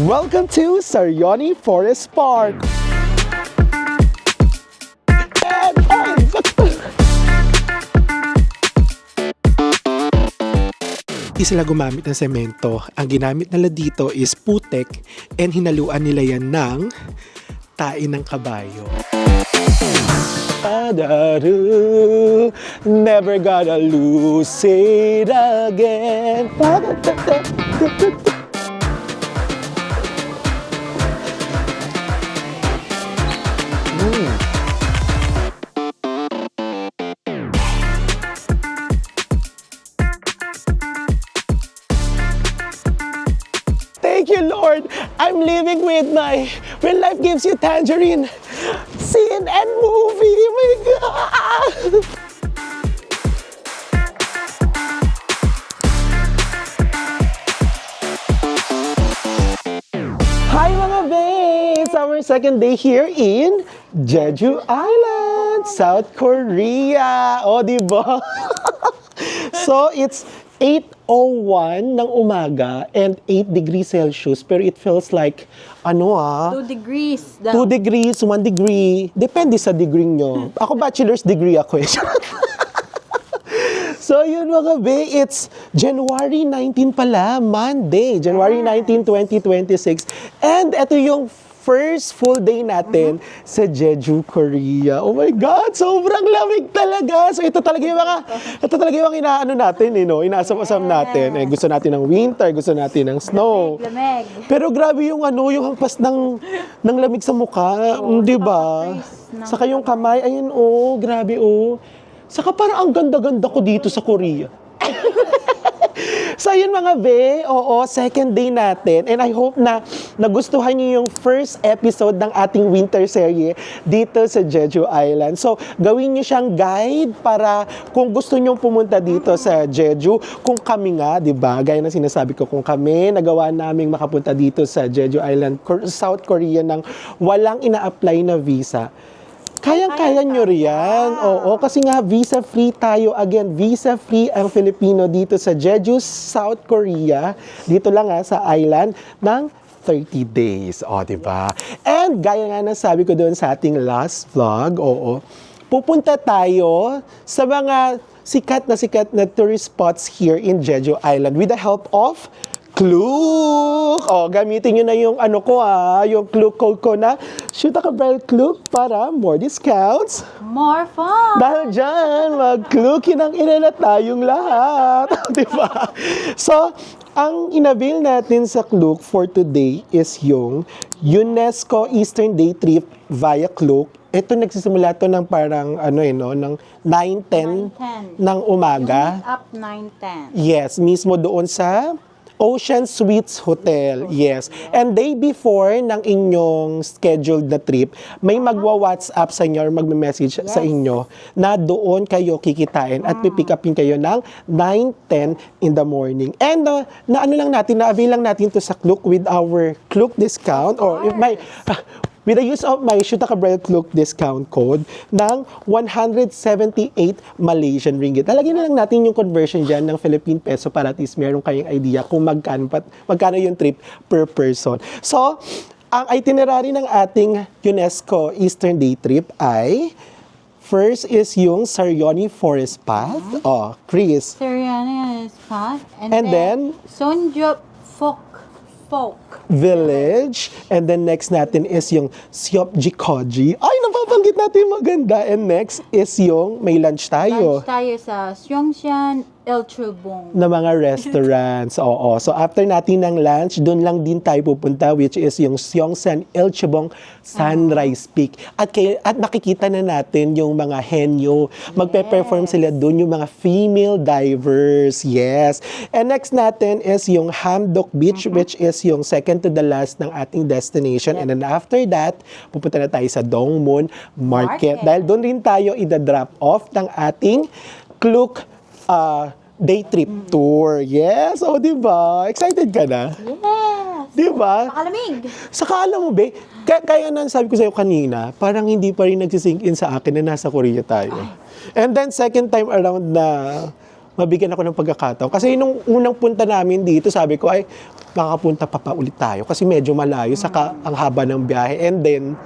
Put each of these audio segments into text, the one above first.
Welcome to Sarioni Forest Park. Hindi sila gumamit ng semento. Ang ginamit nila dito is putek and hinaluan nila yan ng tae ng kabayo. Never gonna lose it again. Thank you, Lord. I'm living with my When Life Gives You Tangerine scene and movie. Oh my God! Hi mga babes! Our second day here in Jeju Island, South Korea. O, diba? So, it's 8:01 ng umaga and 8 degrees Celsius, pero it feels like, 2 degrees daw. 2 degrees, 1 degree. Depende sa degree nyo. Ako, bachelor's degree ako eh. So, yun mga be, it's January 19 pala, Monday. January 19, 2026. And ito yung first full day natin sa Jeju, Korea. Oh my God, sobrang lamig talaga. So ito talaga yung inaano natin, inaasam-asam natin. Eh, gusto natin ng winter, gusto natin ng snow. Lamig. Pero grabe yung yung hampas ng lamig sa mukha, di ba? Saka yung kamay, ayun grabe Saka parang ang ganda-ganda ko dito sa Korea. So yun mga be, second day natin. And I hope na nagustuhan niyo yung first episode ng ating winter series dito sa Jeju Island. So gawin niyo siyang guide para kung gusto niyo pumunta dito sa Jeju, kung kami nga, di ba, gaya ng sinasabi ko, kung kami nagawa naming makapunta dito sa Jeju Island, South Korea nang walang ina-apply na visa. Kayang-kaya nyo riyan. Oo, kasi nga visa-free tayo. Again, visa-free ang Filipino dito sa Jeju, South Korea. Dito lang sa island ng 30 days. O, diba? And gaya nga na sabi ko doon sa ating last vlog, pupunta tayo sa mga sikat na tourist spots here in Jeju Island with the help of Klook! Gamitin nyo na yung yung Klook code ko na Shoot a Cabral Klook para more discounts. More fun! Dahil dyan, mag-Klookin ang ina na tayong lahat. Diba? So, ang inavail natin sa Klook for today is yung UNESCO Eastern Day Trip via Klook. Ito nagsisimula to ng parang ng 9:10 ng umaga. Up 9:10. Yes, mismo doon sa Ocean Suites Hotel, yes. And day before ng inyong scheduled na trip, may magwa-WhatsApp sa inyo or magme-message sa inyo na doon kayo kikitain at pipick upin kayo ng 9:10 in the morning. And na-avail lang natin to sa Klook with our Klook discount or if may with the use of my Shoot a Cabral Klook discount code ng 178 Malaysian ringgit. Talagyan na lang natin yung conversion dyan ng Philippine peso para at least meron kayong idea kung magkano yung trip per person. So, ang itinerary ng ating UNESCO Eastern Day Trip ay first is yung Sarioni Forest Path. Chris. Sariani Path. And then Sonjo Folk Village. And then next natin is yung Seopjikoji. Ay, napabanggit natin maganda. And next is yung may lunch tayo. Lunch tayo sa Seongshan Ilchulbong. Na mga restaurants. So after natin ng lunch, doon lang din tayo pupunta, which is yung Seongshan Ilchulbong Sunrise Peak. At nakikita na natin yung mga henyo. Magpe-perform sila doon, yung mga female divers. Yes. And next natin is yung Hamdok Beach, which is yung second to the last ng ating destination. And then after that, pupunta na tayo sa Dongmun Market. Dahil doon rin tayo i-drop off ng ating Klook day trip tour. Yes, diba? Excited ka na? Yes! Diba? Makalamig! Saka alam mo, be, kaya na sabi ko sa'yo kanina, parang hindi pa rin nagsisink in sa akin na nasa Korea tayo. And then second time around na mabigyan ako ng pagkakataon. Kasi nung unang punta namin dito, sabi ko, ay, makakapunta pa ulit tayo. Kasi medyo malayo, saka ang haba ng biyahe. And then,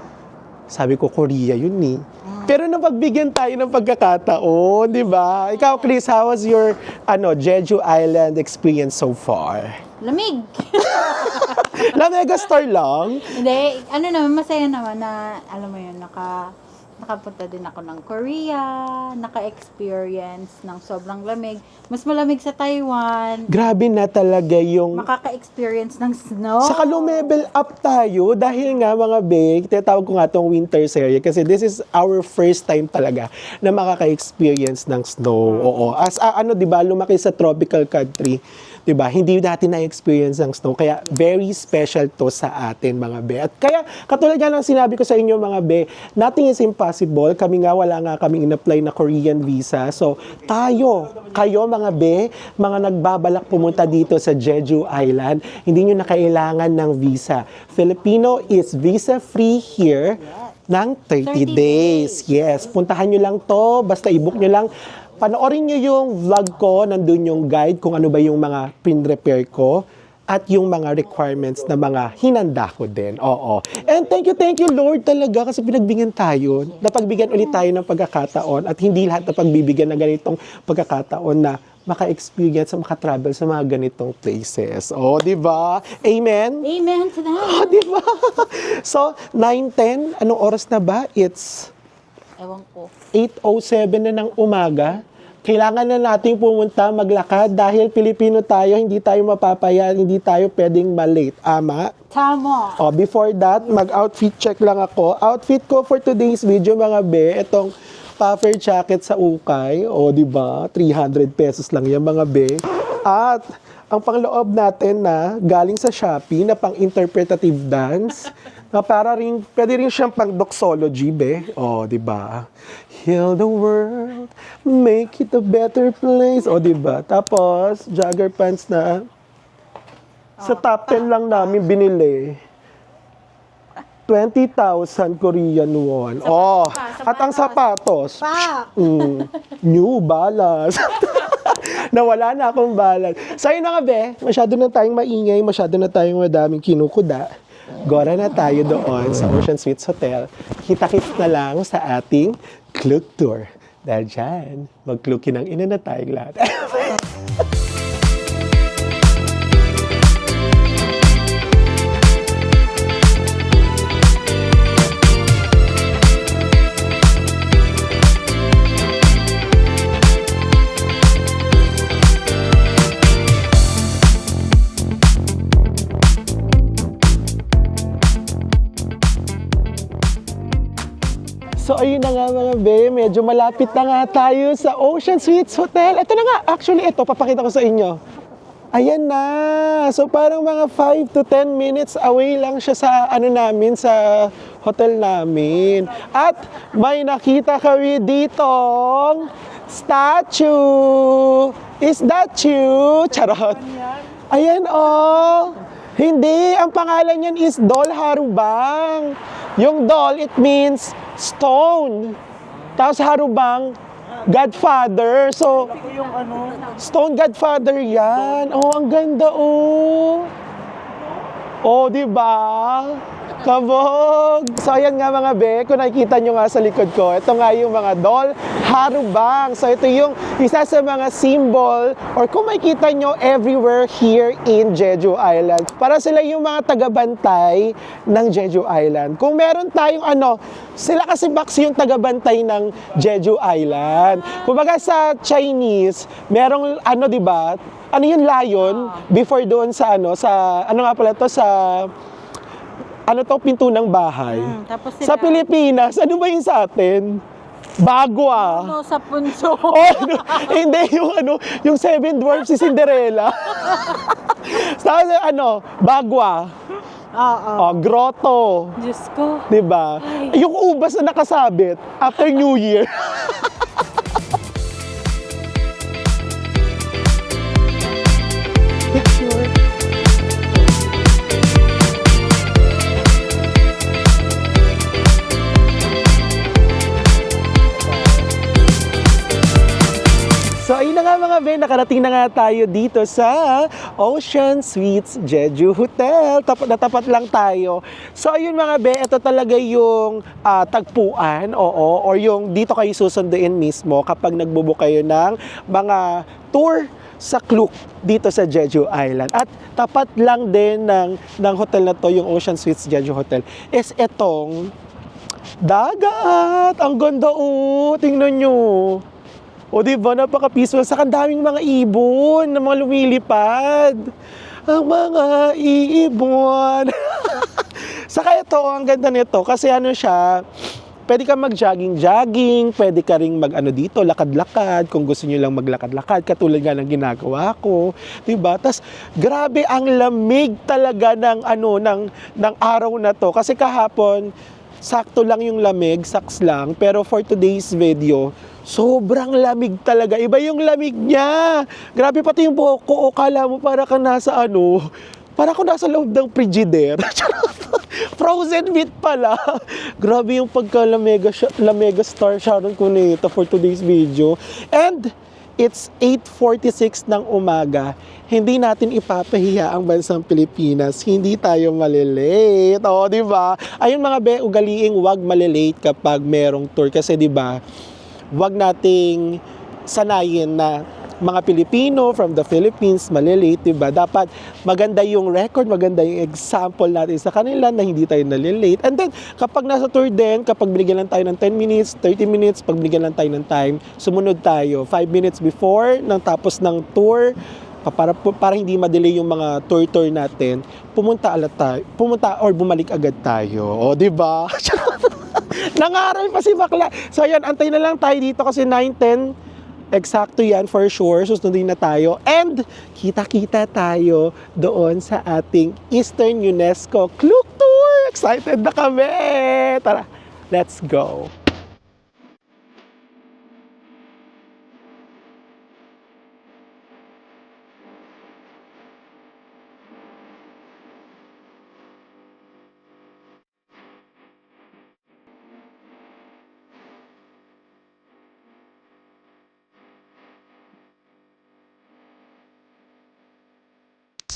sabi ko, Korea yun eh. Pero napagbigyan tayo ng pagkakataon, di ba? Ikaw, Chris, how was your Jeju Island experience so far? Lamig. Na Megastore lang? Hindi, ano naman, masaya naman na, alam mo yun, nakapunta din ako ng Korea, naka-experience ng sobrang lamig. Mas malamig sa Taiwan. Grabe na talaga yung... Makaka-experience ng snow. Saka lumevel up tayo dahil nga mga big, tinatawag ko nga itong winter series kasi this is our first time talaga na makaka-experience ng snow. Oo. As di ba, lumaki sa tropical country, di ba? Hindi natin na-experience ng snow. Kaya very special to sa atin mga be. At kaya katulad nga ng sinabi ko sa inyo mga be, nothing is impossible. Kami nga wala nga kaming in-apply na Korean visa. So kayo mga be, mga nagbabalak pumunta dito sa Jeju Island, hindi nyo na kailangan ng visa. Filipino is visa-free here ng 30 days. Yes, puntahan nyo lang to, basta i-book nyo lang. Panoorin nyo yung vlog ko, nandun yung guide kung ano ba yung mga pin-repair ko at yung mga requirements na mga hinanda ko din. Oo. And thank you Lord talaga kasi pinagbigyan tayo. Napagbigyan ulit tayo ng pagkakataon at hindi lahat na pagbibigyan ng ganitong pagkakataon na maka-experience, maka-travel sa mga ganitong places. Oh, di ba? Amen? Amen to that. Oh, di ba? So, 9:10, anong oras na ba? It's Ewan ko. 8:07 na ng umaga. Kailangan na natin pumunta, maglakad dahil Pilipino tayo, hindi tayo mapapaya, hindi tayo pwedeng malate. Ama? Tama. Oh, before that, mag-outfit check lang ako. Outfit ko for today's video mga be, itong puffer jacket sa ukay. O, di ba? 300 pesos lang yan mga be. At ang pangloob natin na galing sa Shopee na pang-interpretative dance na para rin, pwede rin siyang pang-doxology, be. O, di ba? Heal the world, make it a better place. O, di ba? Tapos, jogger pants na sa top 10 lang namin binili. 20,000 Korean won. Oh, at ang sapatos. New Balance. Nawala na akong balance. So yun na nga be, masyado na tayong maingay, masyado na tayong madaming kinukuda. Gora na tayo doon sa Ocean Suites Hotel. Kita-kits na lang sa ating Klook Tour. Dahil dyan, mag-klookin ng ina na tayong lahat. So ayun na nga mga be, medyo malapit na nga tayo sa Ocean Suites Hotel. Ito na nga, actually ito, papakita ko sa inyo. Ayan na. So parang mga 5 to 10 minutes away lang siya sa namin, sa hotel namin. At may nakita kami ditong statue. Is that you? Charot. Ayan oh. Hindi, ang pangalan niyan is Doll Harubang. Yung doll, it means stone. Tapos Harubang, Godfather. So, Stone Godfather yan. Oh, ang ganda oh. Oh, di ba? Kabog! So, ayan nga mga be, kung nakikita nyo nga sa likod ko, ito nga yung mga doll harubang. So, ito yung isa sa mga symbol, or kung makikita nyo everywhere here in Jeju Island. Para sila yung mga tagabantay ng Jeju Island. Kung meron tayong sila kasi Baxi yung tagabantay ng Jeju Island. Kumbaga sa Chinese, merong di ba? Ano yung lion? Before doon sa pinto ng bahay. Tapos Sa Pilipinas, ano ba yung sa atin? Bagwa. sa punso. Hindi, yung Seven Dwarfs si Cinderella. Tapos Bagwa. Grotto. Diyos ko. Diba? Yung ubas na nakasabit after New Year. Picture. So So ayun na nga mga Ben, nakarating na nga tayo dito sa Ocean Suites Jeju Hotel. Tapat lang tayo. So ayun mga Ben, ito talaga yung tagpuan, or yung dito kayo susunduin mismo kapag nagbubook kayo ng mga tour sa Klook dito sa Jeju Island. At tapat lang din ng hotel na to, yung Ocean Suites Jeju Hotel, is itong dagat. Ang ganda tingnan nyo. O diba, napaka-peaceful. Saka daming mga ibon na mga lumilipad. Ang mga ibon. Saka ito, ang ganda nito. Kasi ano siya, pwede ka mag-jogging-jogging, pwede ka ring dito, lakad-lakad, kung gusto nyo lang maglakad-lakad, katulad nga ng ginagawa ko. Diba? Tas, grabe ang lamig talaga ng araw na to. Kasi kahapon, sakto lang yung lamig, saks lang. Pero for today's video, sobrang lamig talaga. Iba yung lamig niya. Grabe, pati yung buhok ko. Kala mo para kang nasa para ako nasa loob ng frigidaire. Frozen meat pala. Grabe yung pagka-Lamega Star Sharon Cuneta for today's video. And it's 8:46 ng umaga. Hindi natin ipapahiya ang bansang Pilipinas. Hindi tayo malilate. O, di ba? Ayun mga be, ugaliing wag malilate kapag merong tour. Kasi di ba, wag nating sanayin na mga Pilipino from the Philippines malilate, diba? Dapat maganda yung record, maganda yung example natin sa kanila na hindi tayo nalilate. And then, kapag nasa tour din, kapag binigyan lang tayo ng 10 minutes, 30 minutes, pag binigyan lang tayo ng time, sumunod tayo 5 minutes before nang tapos ng tour, para hindi ma-delay yung mga tour natin, pumunta or bumalik agad tayo. O, diba? Nangaral pa si bakla. So, ayan, antay na lang tayo dito kasi 9:10. Eksakto yan for sure. Susundin na tayo. And kita-kita tayo doon sa ating Eastern UNESCO Klook Tour. Excited na kami! Tara, let's go!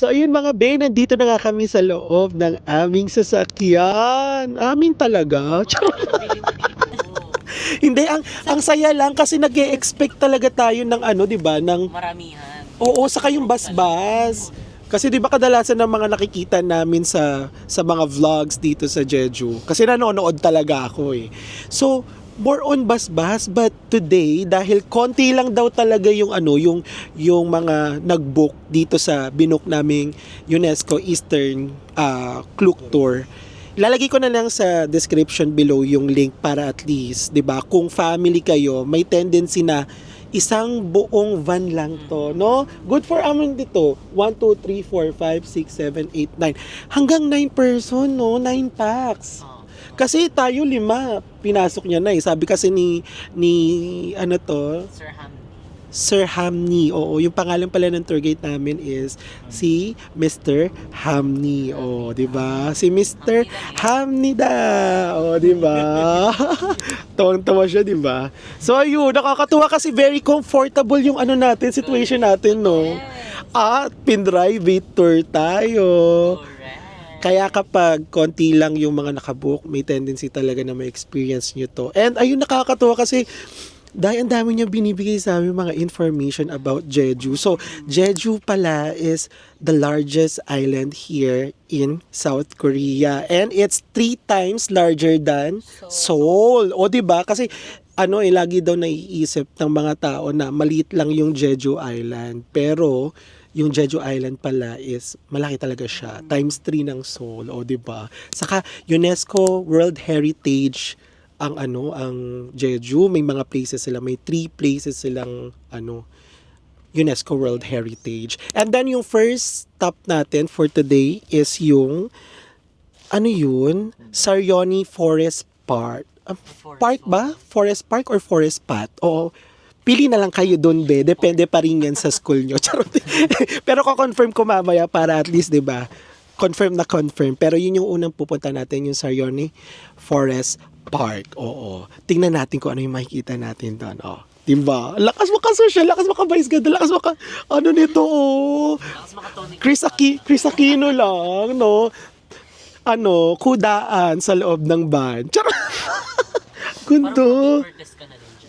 So ayun mga be, nandito na nga kami sa loob ng aming sasakyan. Amin talaga. Hindi, ang saya lang kasi nag-e-expect talaga tayo ng 'di ba, ng maramihan. Oo, saka yung bus-bus. Kasi 'di ba kadalasan ng mga nakikita namin sa mga vlogs dito sa Jeju. Kasi nanonood talaga ako eh. So more on bus-bus, but today dahil konti lang daw talaga yung yung mga nag-book dito sa binook naming UNESCO Eastern Klook Tour. Ilalagay ko na lang sa description below yung link para at least, 'di ba, kung family kayo, may tendency na isang buong van lang to, no? Good for amin dito. 1, 2, 3, 4, 5, 6, 7, 8, 9. Hanggang 9 person, no? 9 packs. Kasi tayo 5, pinasok niya na eh. Sabi kasi ni Sir Ham. Sir Hamni. Oo, yung pangalan pala ng tour guide namin is si Mr. Hamni. Oh, 'di ba? Si Mr. Hamni da. Oh, 'di ba? Tawang-tawa siya, 'di ba? So ayun, nakakatuwa kasi very comfortable yung situation natin, no? At pin-private tour tayo. Kaya kapag konti lang yung mga nakabook, may tendency talaga na ma-experience nyo to. And ayun, nakakatuwa kasi dahil ang dami niya binibigay sa amin mga information about Jeju. So, Jeju pala is the largest island here in South Korea. And it's 3 times larger than Seoul. O, diba? Kasi lagi daw naiisip ng mga tao na maliit lang yung Jeju Island. Pero yung Jeju Island pala is malaki talaga siya, times 3 ng Seoul, o 'di ba? Saka UNESCO World Heritage ang Jeju, may mga places sila, may 3 places silang UNESCO World Heritage. And then yung first stop natin for today is yung Saryoni Forest Park. Park ba? Forest Park or Forest Path? Oo. Pili na lang kayo doon, be. Depende pa rin yan sa school nyo. Charot. Pero ko-confirm ko mamaya para at least, 'di ba? Confirm na confirm. Pero yun yung unang pupunta natin, yung Saryoni Forest Park. Oo. Tingnan natin kung ano yung makikita natin doon. Oh. Diba? Lakas makasosyal, lakas maka-vice ganda, lakas maka, ano nito, oh. Chris Aquino lang, no? Ano, kudaan sa loob ng van. Charot! Gundo.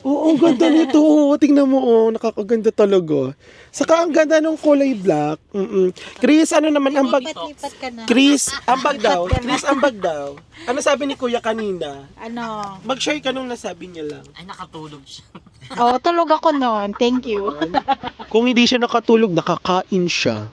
Oo, ang ganda nito. Oh. Tingnan mo, oh. Nakakaganda talaga. Saka ang ganda ng kulay black. Chris, ano naman ang bag? Lipat-lipat ka na. Chris, ambag daw. Chris, ambag daw. Ano sabi ni Kuya kanina? Ano? Mag-share ka nung nasabi niya lang. Ay, nakatulog siya. Oh, tulog ako noon. Thank you. Kung hindi siya nakatulog, nakakain siya.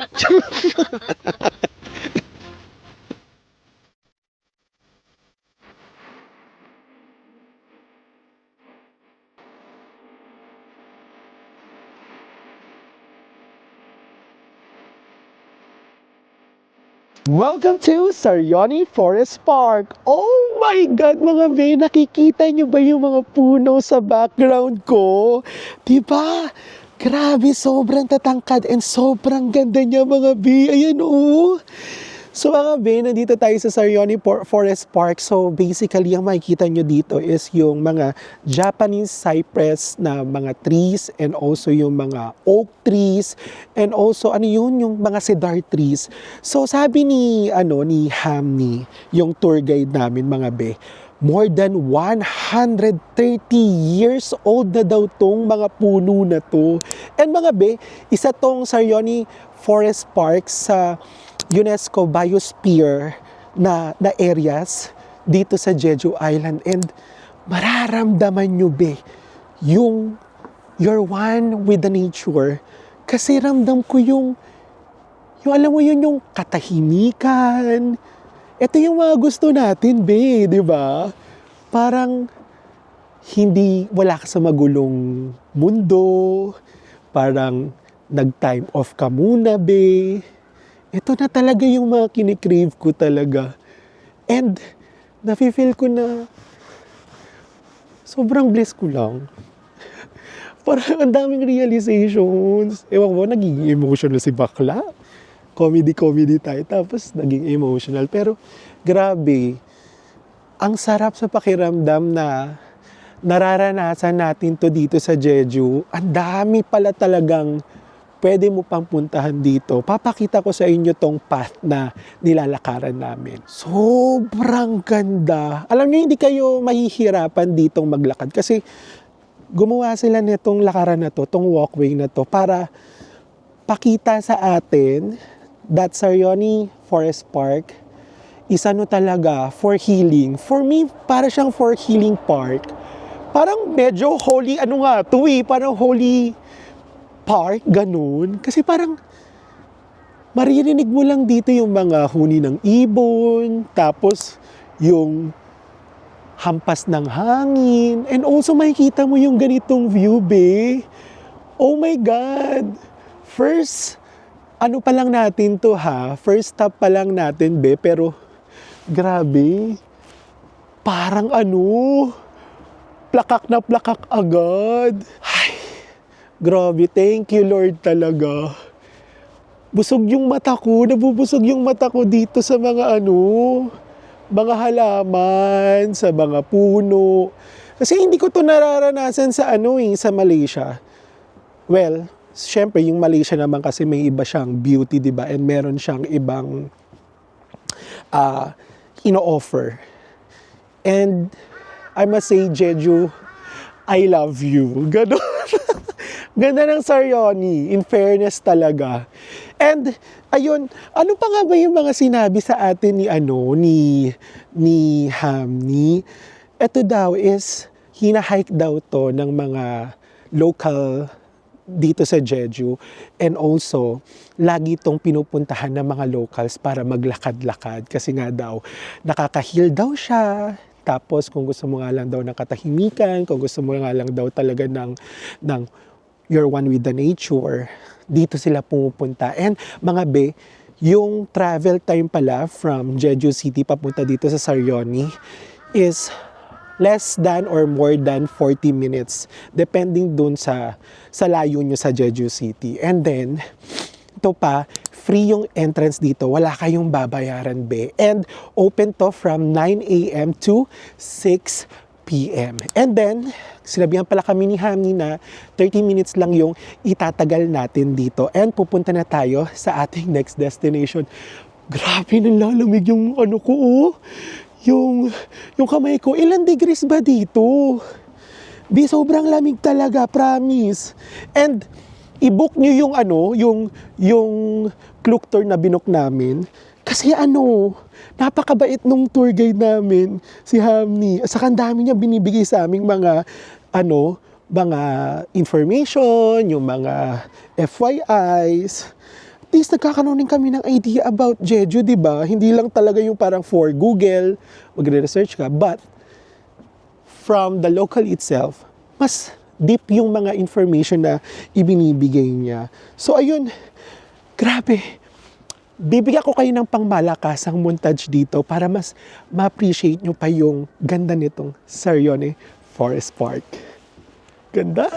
Welcome to Sarioni Forest Park. Oh my God, mga be, nakikita nyo ba yung mga puno sa background ko? Diba? Grabe, sobrang tatangkad and sobrang ganda niya, mga be. Ayan, oh. So mga be, nandito tayo sa Sarioni Forest Park. So basically, ang makikita nyo dito is yung mga Japanese cypress na mga trees and also yung mga oak trees and also ano yun, yung mga cedar trees. So sabi ni Hamni, yung tour guide namin, mga be, more than 130 years old na daw tong mga puno na to. And mga be, isa tong Sarioni Forest Park sa UNESCO Biosphere na areas dito sa Jeju Island. And mararamdaman nyo, be, yung you're one with the nature. Kasi ramdam ko yung alam mo yun, yung katahimikan. Ito yung mga gusto natin, be, di ba? Parang wala ka sa magulong mundo. Parang nag-time off ka muna, be. Ito na talaga yung mga kinikrave ko talaga. And nafe-feel ko na sobrang bliss ko lang. Parang ang daming realizations. Ewan ko, naging emotional si bakla. Comedy tayo, tapos naging emotional. Pero grabe, ang sarap sa pakiramdam na nararanasan natin to dito sa Jeju. Ang dami pala talagang pwede mo pang puntahan dito. Papakita ko sa inyo tong path na nilalakaran namin. Sobrang ganda. Alam niyo, hindi kayo mahihirapan ditong maglakad kasi gumawa sila nitong lakaran na to, tong walkway na to, para pakita sa atin that Sarioni Forest Park is ano talaga, for healing. For me, para siyang for healing park. Parang medyo holy, parang holy park, ganun. Kasi parang maririnig mo lang dito yung mga huni ng ibon, tapos yung hampas ng hangin, and also makikita mo yung ganitong view, be. Oh my God! First stop pa lang natin, be, pero grabe, parang plakak na plakak agad. Ay, grabe, thank you Lord talaga. Nabubusog yung mata ko dito sa mga mga halaman, sa mga puno. Kasi hindi ko to nararanasan sa sa Malaysia. Well, syempre yung Malaysia naman kasi may iba siyang beauty, diba? And meron siyang ibang ino-offer. And I must say, Jeju, I love you. Ganon. Ganda ng Sarioni, in fairness talaga. And ayun, ano pa nga ba yung mga sinabi sa atin ni Hamni? Ito daw is hinahike daw to ng mga local dito sa Jeju, and also lagi itong pinupuntahan ng mga locals para maglakad-lakad kasi nga daw nakaka-heal daw siya. Tapos kung gusto mo nga lang daw ng katahimikan, kung gusto mo nga lang daw talaga ng you're one with the nature, dito sila pumupunta. And mga be, yung travel time pala from Jeju City papunta dito sa Sarioni is less than or more than 40 minutes depending dun sa layo nyo sa Jeju City. And then, ito pa, free yung entrance dito. Wala kayong babayaran, be. And open to from 9 a.m. to 6 p.m. And then, sinabihan pala kami ni Hamni na 30 minutes lang yung itatagal natin dito. And pupunta na tayo sa ating next destination. Grabe, nalalamig yung ano ko, oh. Yung kamay ko. Ilan degrees ba dito? Sobrang lamig talaga, promise. And, i-book nyo yung yung Klook tour na binook namin. Kasi napakabait nung tour guide namin, si Hamni. At saka ang dami niya binibigay sa aming mga information, yung mga FYIs. At least nagkakaroon din kami ng idea about Jeju, di ba? Hindi lang talaga yung parang for Google, magre-research ka, but from the local itself, mas deep yung mga information na ibinibigay niya. So ayun, grabe. Bibigyan ko kayo ng pangmalakasang montage dito para mas ma-appreciate nyo pa yung ganda nitong Sarione Forest Park. Ganda?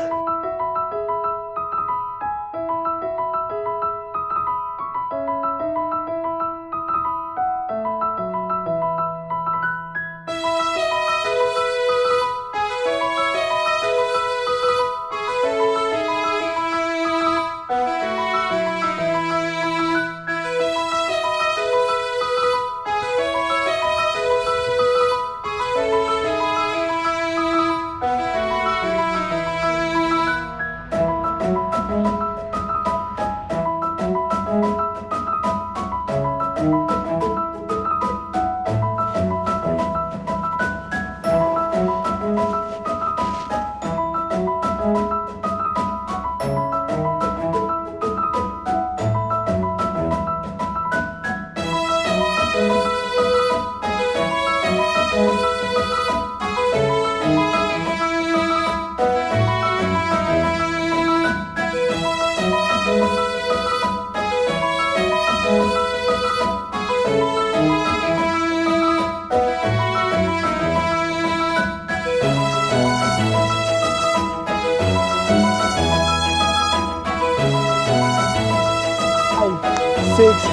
Six,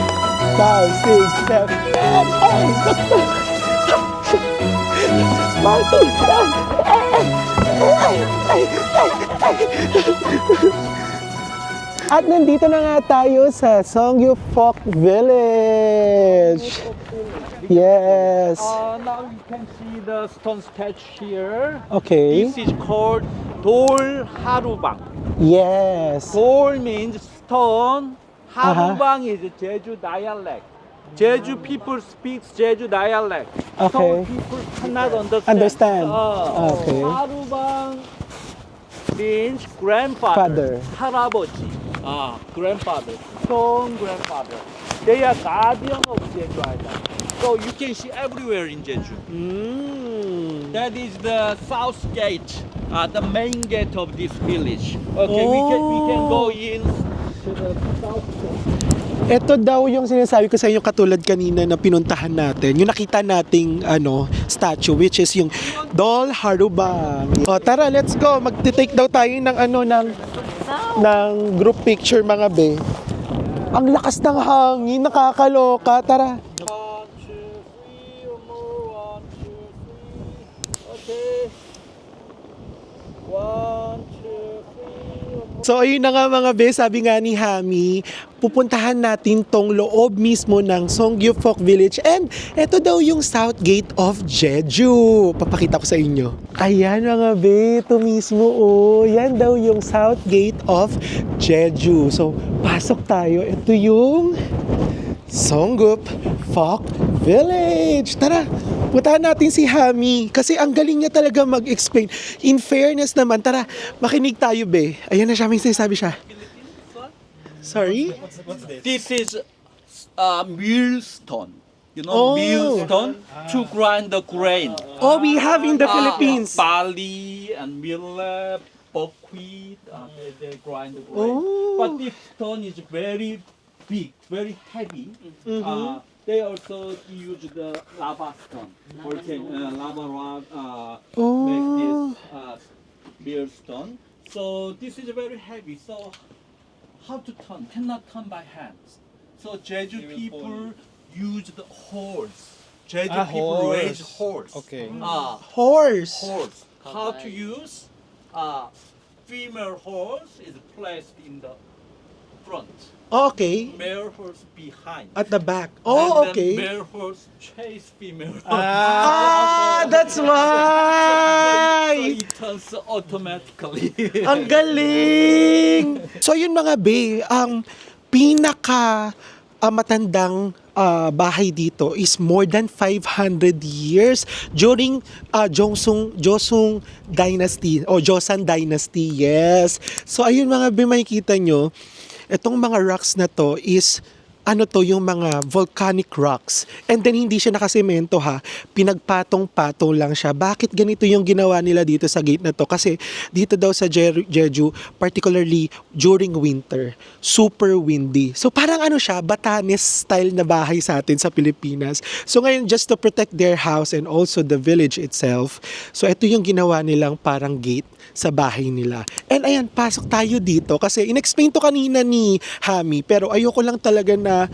5, 6, 7, 8. At nandito na nga tayo sa Songgyu Folk Village. Yes. Now you can see the stone statue here. Okay. This is called Dol Harubang. Yes. Dol means stone. Harubang is Jeju dialect. Jeju people speak Jeju dialect. Okay. Stone people cannot understand. Okay. Harubang means grandfather. 할아버지. Grandfather. Stone grandfather. They are guardian of Jeju Island. So you can see everywhere in Jeju. That is the south gate, the main gate of this village. Okay, we can go in to the south gate. Ito daw yung sinasabi ko sa inyo katulad kanina na pinuntahan natin. Yung nakita nating statue which is yung Dol Harubang. O tara, let's go. Magte-take daw tayo ng ng group picture mga be. Ang lakas ng hangin, nakakaloka. Tara. 1, 2, 3, or more. 1, 2, 3. Okay. 1, 2, 3. So ayun na nga mga be, sabi nga ni Hami, pupuntahan natin tong loob mismo ng Songgyu Folk Village and eto daw yung South Gate of Jeju. Papakita ko sa inyo. Ayan mga be, ito mismo yan daw yung South Gate of Jeju. So pasok tayo, ito yung Songgyu Folk Village. Tara, puntahan natin si Hami kasi ang galing niya talaga mag-explain. In fairness naman, tara, makinig tayo be. Ayan na siya, may sinasabi siya. Sorry? This is millstone. You know, millstone to grind the grain. Oh, we have in the Philippines. Barley and millet, buckwheat, they grind the grain. Oh. But this stone is very big, very heavy. They also use the lava stone. For example, lava rock make this millstone. So this is very heavy. So how to turn? Cannot turn by hands. So Jeju people use the horse Jeju Ah, people raise horse. horse. Okay. Horse. Horse. How to use? Female horse is placed in the front. Okay. Male horse behind. At the back. And Oh, then okay. male horse chase female horse. Ah, that's So why! it turns automatically. Ang galing! So yun mga be, ang pinaka matandang bahay dito is more than 500 years during Joseon Dynasty o Joseon Dynasty. Yes. So ayun mga be, makikita nyo, itong mga rocks na to is ano to, yung mga volcanic rocks. And then hindi siya nakasemento ha, pinagpatong-patong lang siya. Bakit ganito yung ginawa nila dito sa gate na to? Kasi dito daw sa Jeju, particularly during winter, super windy. So parang ano siya, Batanes style na bahay sa atin sa Pilipinas. So ngayon, just to protect their house and also the village itself, so ito yung ginawa nilang parang gate sa bahay nila. And ayan, pasok tayo dito kasi in-explain to kanina ni Hami, pero ayoko lang talaga na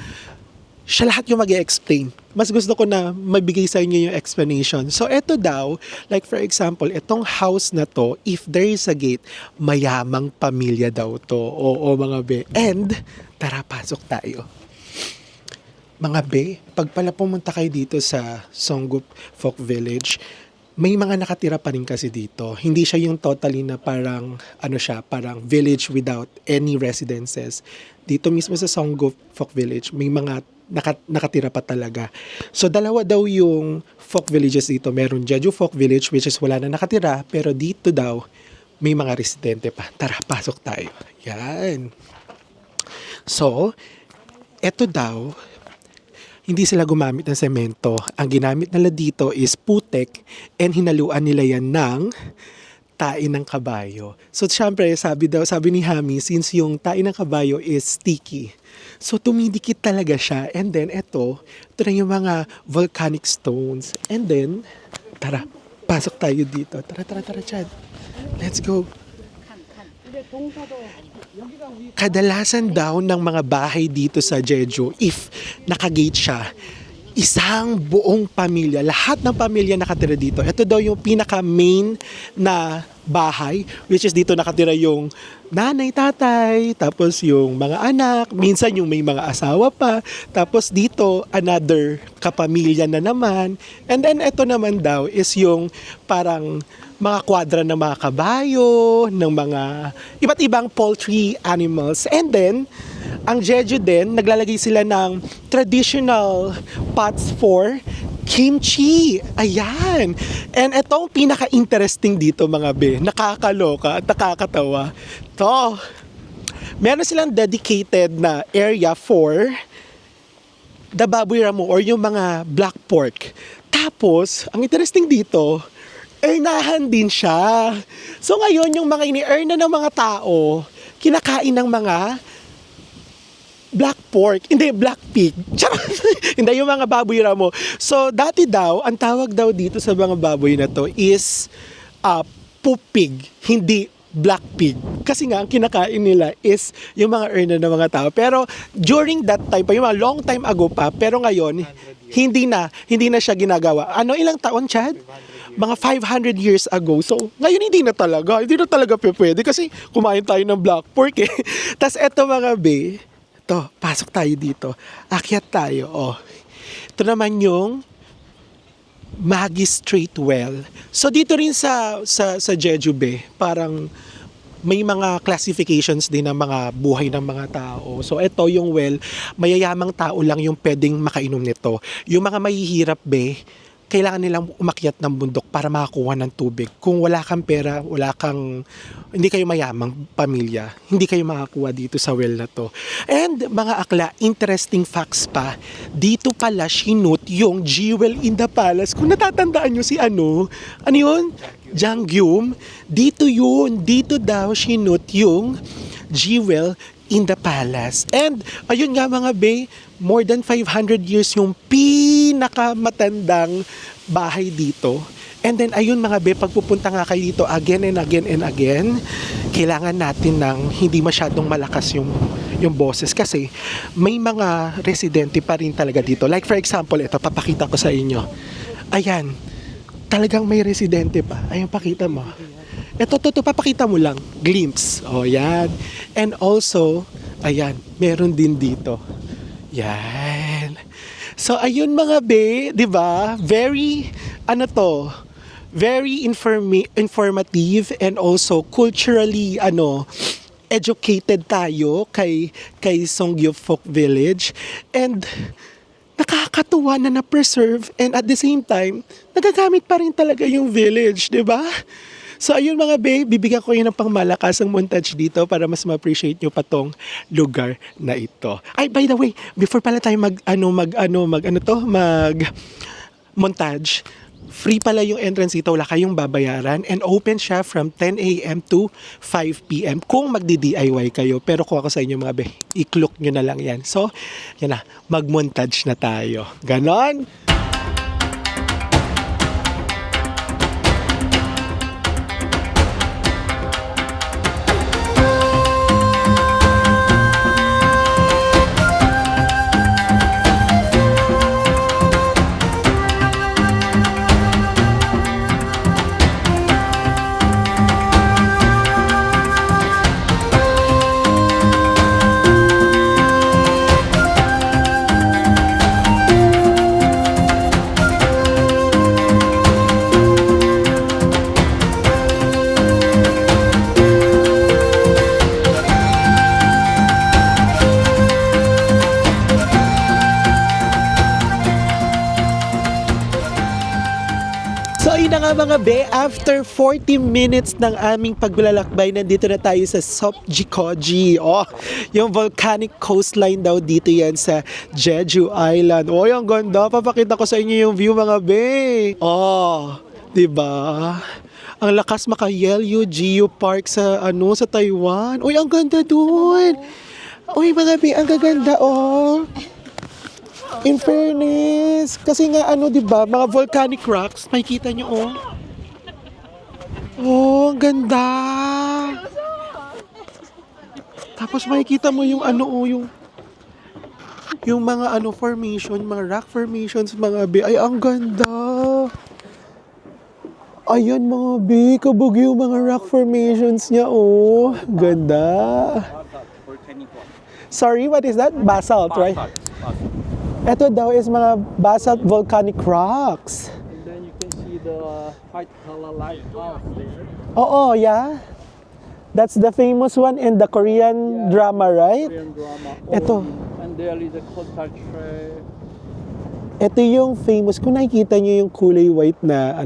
siya lahat yung mag-explain. Mas gusto ko na mabigay sa inyo yung explanation. So eto daw, like for example, itong house na to, if there is a gate, mayamang pamilya daw to. Oo mga be. And tara, pasok tayo. Mga be, pag pala pumunta kayo dito sa Songguk Folk Village, may mga nakatira pa rin kasi dito. Hindi siya yung totally na parang, ano siya, parang village without any residences. Dito mismo sa Songguk Folk Village, may mga nakatira pa talaga. So, dalawa daw yung folk villages dito. Meron Jeju Folk Village, which is wala na nakatira, pero dito daw, may mga residente pa. Tara, pasok tayo. Yan. So, eto daw, hindi sila gumamit ng semento. Ang ginamit nila dito is putek and hinaluan nila yan ng tain ng kabayo. So, syempre, sabi ni Hami, since yung tain ng kabayo is sticky, so tumidikit talaga siya. And then, ito na yung mga volcanic stones. And then, tara, pasok tayo dito. Tara, Chad. Let's go. Kadalasan daw ng mga bahay dito sa Jeju, if nakagate siya, isang buong pamilya, lahat ng pamilya nakatira dito. Ito daw yung pinaka-main na bahay, which is dito nakatira yung nanay, tatay, tapos yung mga anak, minsan yung may mga asawa pa, tapos dito another kapamilya na naman. And then ito naman daw is yung parang mga kwadra ng mga kabayo, ng mga iba't ibang poultry animals. And then, ang Jeju din, naglalagay sila ng traditional pots for kimchi. Ayan. And itong pinaka-interesting dito mga be, nakakaloka at nakakatawa. To, meron silang dedicated na area for the baboy ramo or yung mga black pork. Tapos, ang interesting dito, earnahan din siya. So ngayon, yung mga ini-earn na ng mga tao, kinakain ng mga black pork, hindi, black pig. Hindi, yung mga baboy ramo. So dati daw, ang tawag daw dito sa mga baboy na to is pupig, hindi black pig. Kasi nga, ang kinakain nila is yung mga earner ng mga tao. Pero during that time pa, yung mga long time ago pa, pero ngayon, hindi na siya ginagawa. Ano, ilang taon, Chad? Mga 500 years ago. So, ngayon hindi na talaga pwede kasi kumain tayo ng black pork eh. Tapos eto mga be, pasok tayo dito. Akyat tayo, oh. Ito naman yung Magistrate Well. So dito rin sa Jeju be, parang may mga classifications din ng mga buhay ng mga tao. So ito yung well, mayayamang tao lang yung pwedeng makainom nito. Yung mga mahihirap be, kailangan nilang umakyat ng bundok para makakuha ng tubig. Kung wala kang pera, hindi kayo mayamang pamilya, hindi kayo makakuha dito sa well na to. And mga akla, interesting facts pa, dito pala sinut yung jewel in the palace. Kung natatandaan nyo si ano yun? Jangyum. Dito yun, dito daw sinut yung jewel in the palace. And ayun nga mga be, more than 500 years yung pinakamatandang bahay dito. And then ayun mga be, pagpupunta nga kayo dito again and again and again, kailangan natin ng hindi masyadong malakas yung yung boses kasi may mga residente pa rin talaga dito. Like for example, ito, papakita ko sa inyo. Ayan, talagang may residente pa. Ayun, pakita mo. Ito, papakita mo lang. Glimpse. O, yan. And also, ayan, meron din dito. Yan. So, ayun mga be, di ba? Very, very informative and also culturally, educated tayo kay Songgyo Folk Village. And, nakakatuwa na na-preserve and at the same time, nagagamit pa rin talaga yung village, di ba? So ayun mga babe, bibigyan ko yun ng pangmalakasang montage dito para mas ma-appreciate nyo pa tong lugar na ito. Ay, by the way, before pala tayo mag montage, free pala yung entrance dito, wala kayong babayaran and open siya from 10 a.m. to 5 p.m. kung magdi-DIY kayo. Pero kung ako sa inyo mga babe, i-click nyo na lang yan. So, yan na, mag-montage na tayo. Ganon! Na nga mga be, after 40 minutes ng aming paglalakbay, nandito na tayo sa Seopjikoji. Oh, yung volcanic coastline daw dito yan sa Jeju Island. Oh, yung ganda. Papakita ko sa inyo yung view mga be. Oh, diba? Ang lakas maka-Yelyu Geo Park sa sa Taiwan. Uy, ang ganda dun. Uy mga be, ang gaganda oh. In fairness, kasi nga di ba, mga volcanic rocks, makikita nyo oh, ang ganda. Tapos makikita mo yung yung mga formation, mga rock formations, mga be, ay ang ganda. Ayan mga be, kabog yung mga rock formations niya ganda. Sorry, what is that? Basalt, right? Ito daw is mga basalt volcanic rocks. And then you can see the white color lighthouse there. Oo, yeah. That's the famous one in the Korean drama, right? Korean drama. Ito. And there is a coastal trail. Ito yung famous, kung nakikita nyo yung kulay white na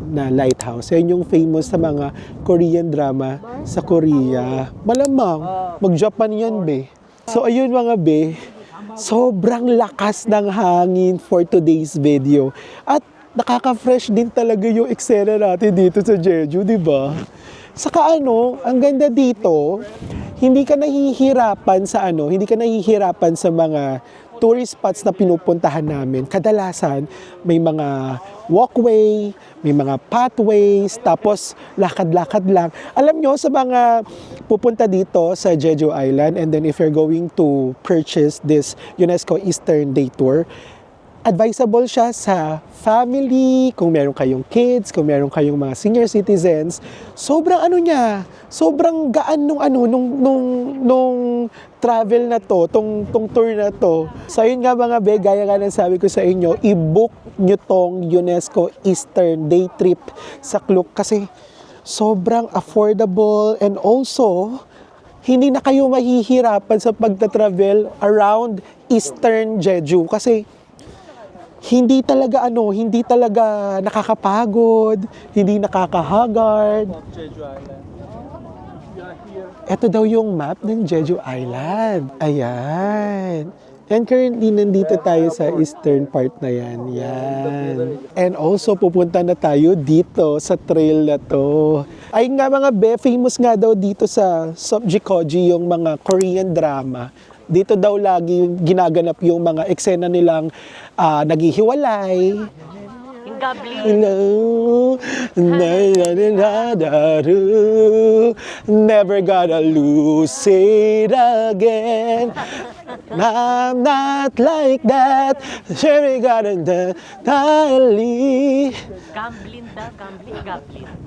na lighthouse, yan yung famous sa mga Korean drama sa Korea. Malamang, mag-Japan yan, be. So, ayun mga be, sobrang lakas ng hangin for today's video. At nakaka-fresh din talaga yung eksena natin dito sa Jeju, di ba? Saka ang ganda dito, hindi ka nahihirapan sa mga tourist spots na pinupuntahan namin. Kadalasan, may mga walkway, may mga pathways, tapos lakad-lakad lang. Alam nyo, sa mga pupunta dito sa Jeju Island, and then if you're going to purchase this UNESCO Eastern Day Tour, advisable siya sa family, kung meron kayong kids, kung meron kayong mga senior citizens. Sobrang sobrang gaan nung travel na to, tong tour na to. So yun nga mga be, gaya nga ng sabi ko sa inyo, i-book nyo tong UNESCO Eastern Day Trip sa Klook kasi sobrang affordable and also hindi na kayo mahihirapan sa pagta-travel around Eastern Jeju kasi hindi talaga nakakapagod, hindi nakakahagard. Jeju Island. We are here. Ito daw yung map ng Jeju Island. Ayan. And currently, nandito tayo sa eastern part na yan. Yan. And also, pupunta na tayo dito sa trail na to. Ay nga mga be, famous nga daw dito sa Seopjikoji yung mga Korean drama. Dito daw lagi ginaganap yung mga eksena nilang naghihiwalay. No, never gonna lose it again. I'm not like that. Sherry got it entirely.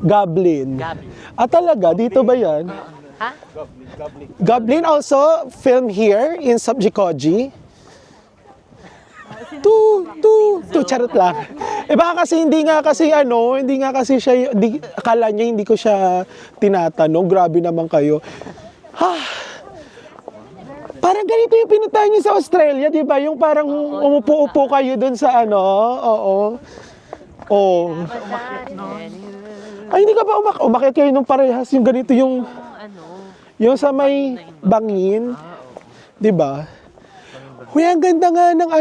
Goblin. Ah, talaga? Dito ba yan? Ha? Goblin also film here in Subjikoji. Charot lang. Eh baka kasi hindi nga kasi siya, akala niya hindi ko siya tinatanong. Grabe naman kayo. Parang ganito yung pinuntahan niyo sa Australia, di ba? Yung parang umupo-upo kayo dun sa ano, oo. Oh. Ay, hindi ka ba umakyat kayo nung parehas yung ganito yung sa may bangin, di ba? Uy, ang ganda nga ng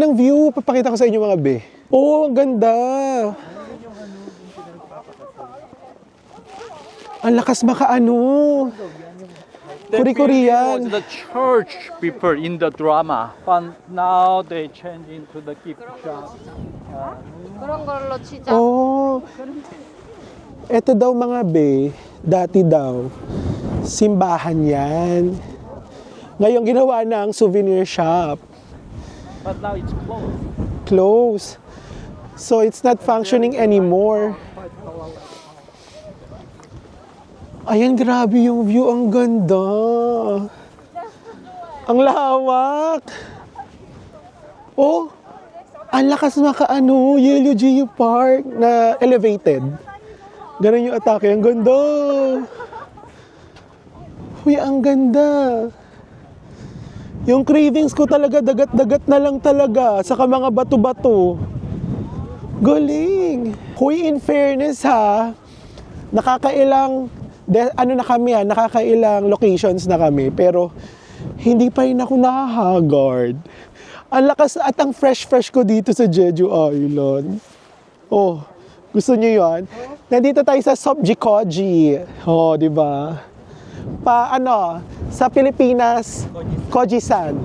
ng view. Papakita ko sa inyo mga be. Oo, ang ganda. Ang lakas Korean. Was the church before in the drama, but now they change into the gift shop. 그런 걸로 치자. Oh. Ito daw mga be, dati daw, simbahan yan. Ngayon ginawa ng souvenir shop. But now it's closed. Close. So it's not functioning anymore. Ayan, grabe yung view. Ang ganda. Ang lawak. Oh, ang lakas Yellow Geo Park na elevated. Ganun yung atake. Ang ganda. Uy, ang ganda. Yung cravings ko talaga, dagat-dagat na lang talaga. Saka mga bato-bato. Galing. Huy, in fairness nakakailang nakakailang locations na kami, pero hindi pa rin ako nahahagard. Ang lakas at ang fresh ko dito sa Jeju Island. Oh, gusto niyo yon? Nandito tayo sa Subjikoji. Oh, di ba? Sa Pilipinas, Koji-san.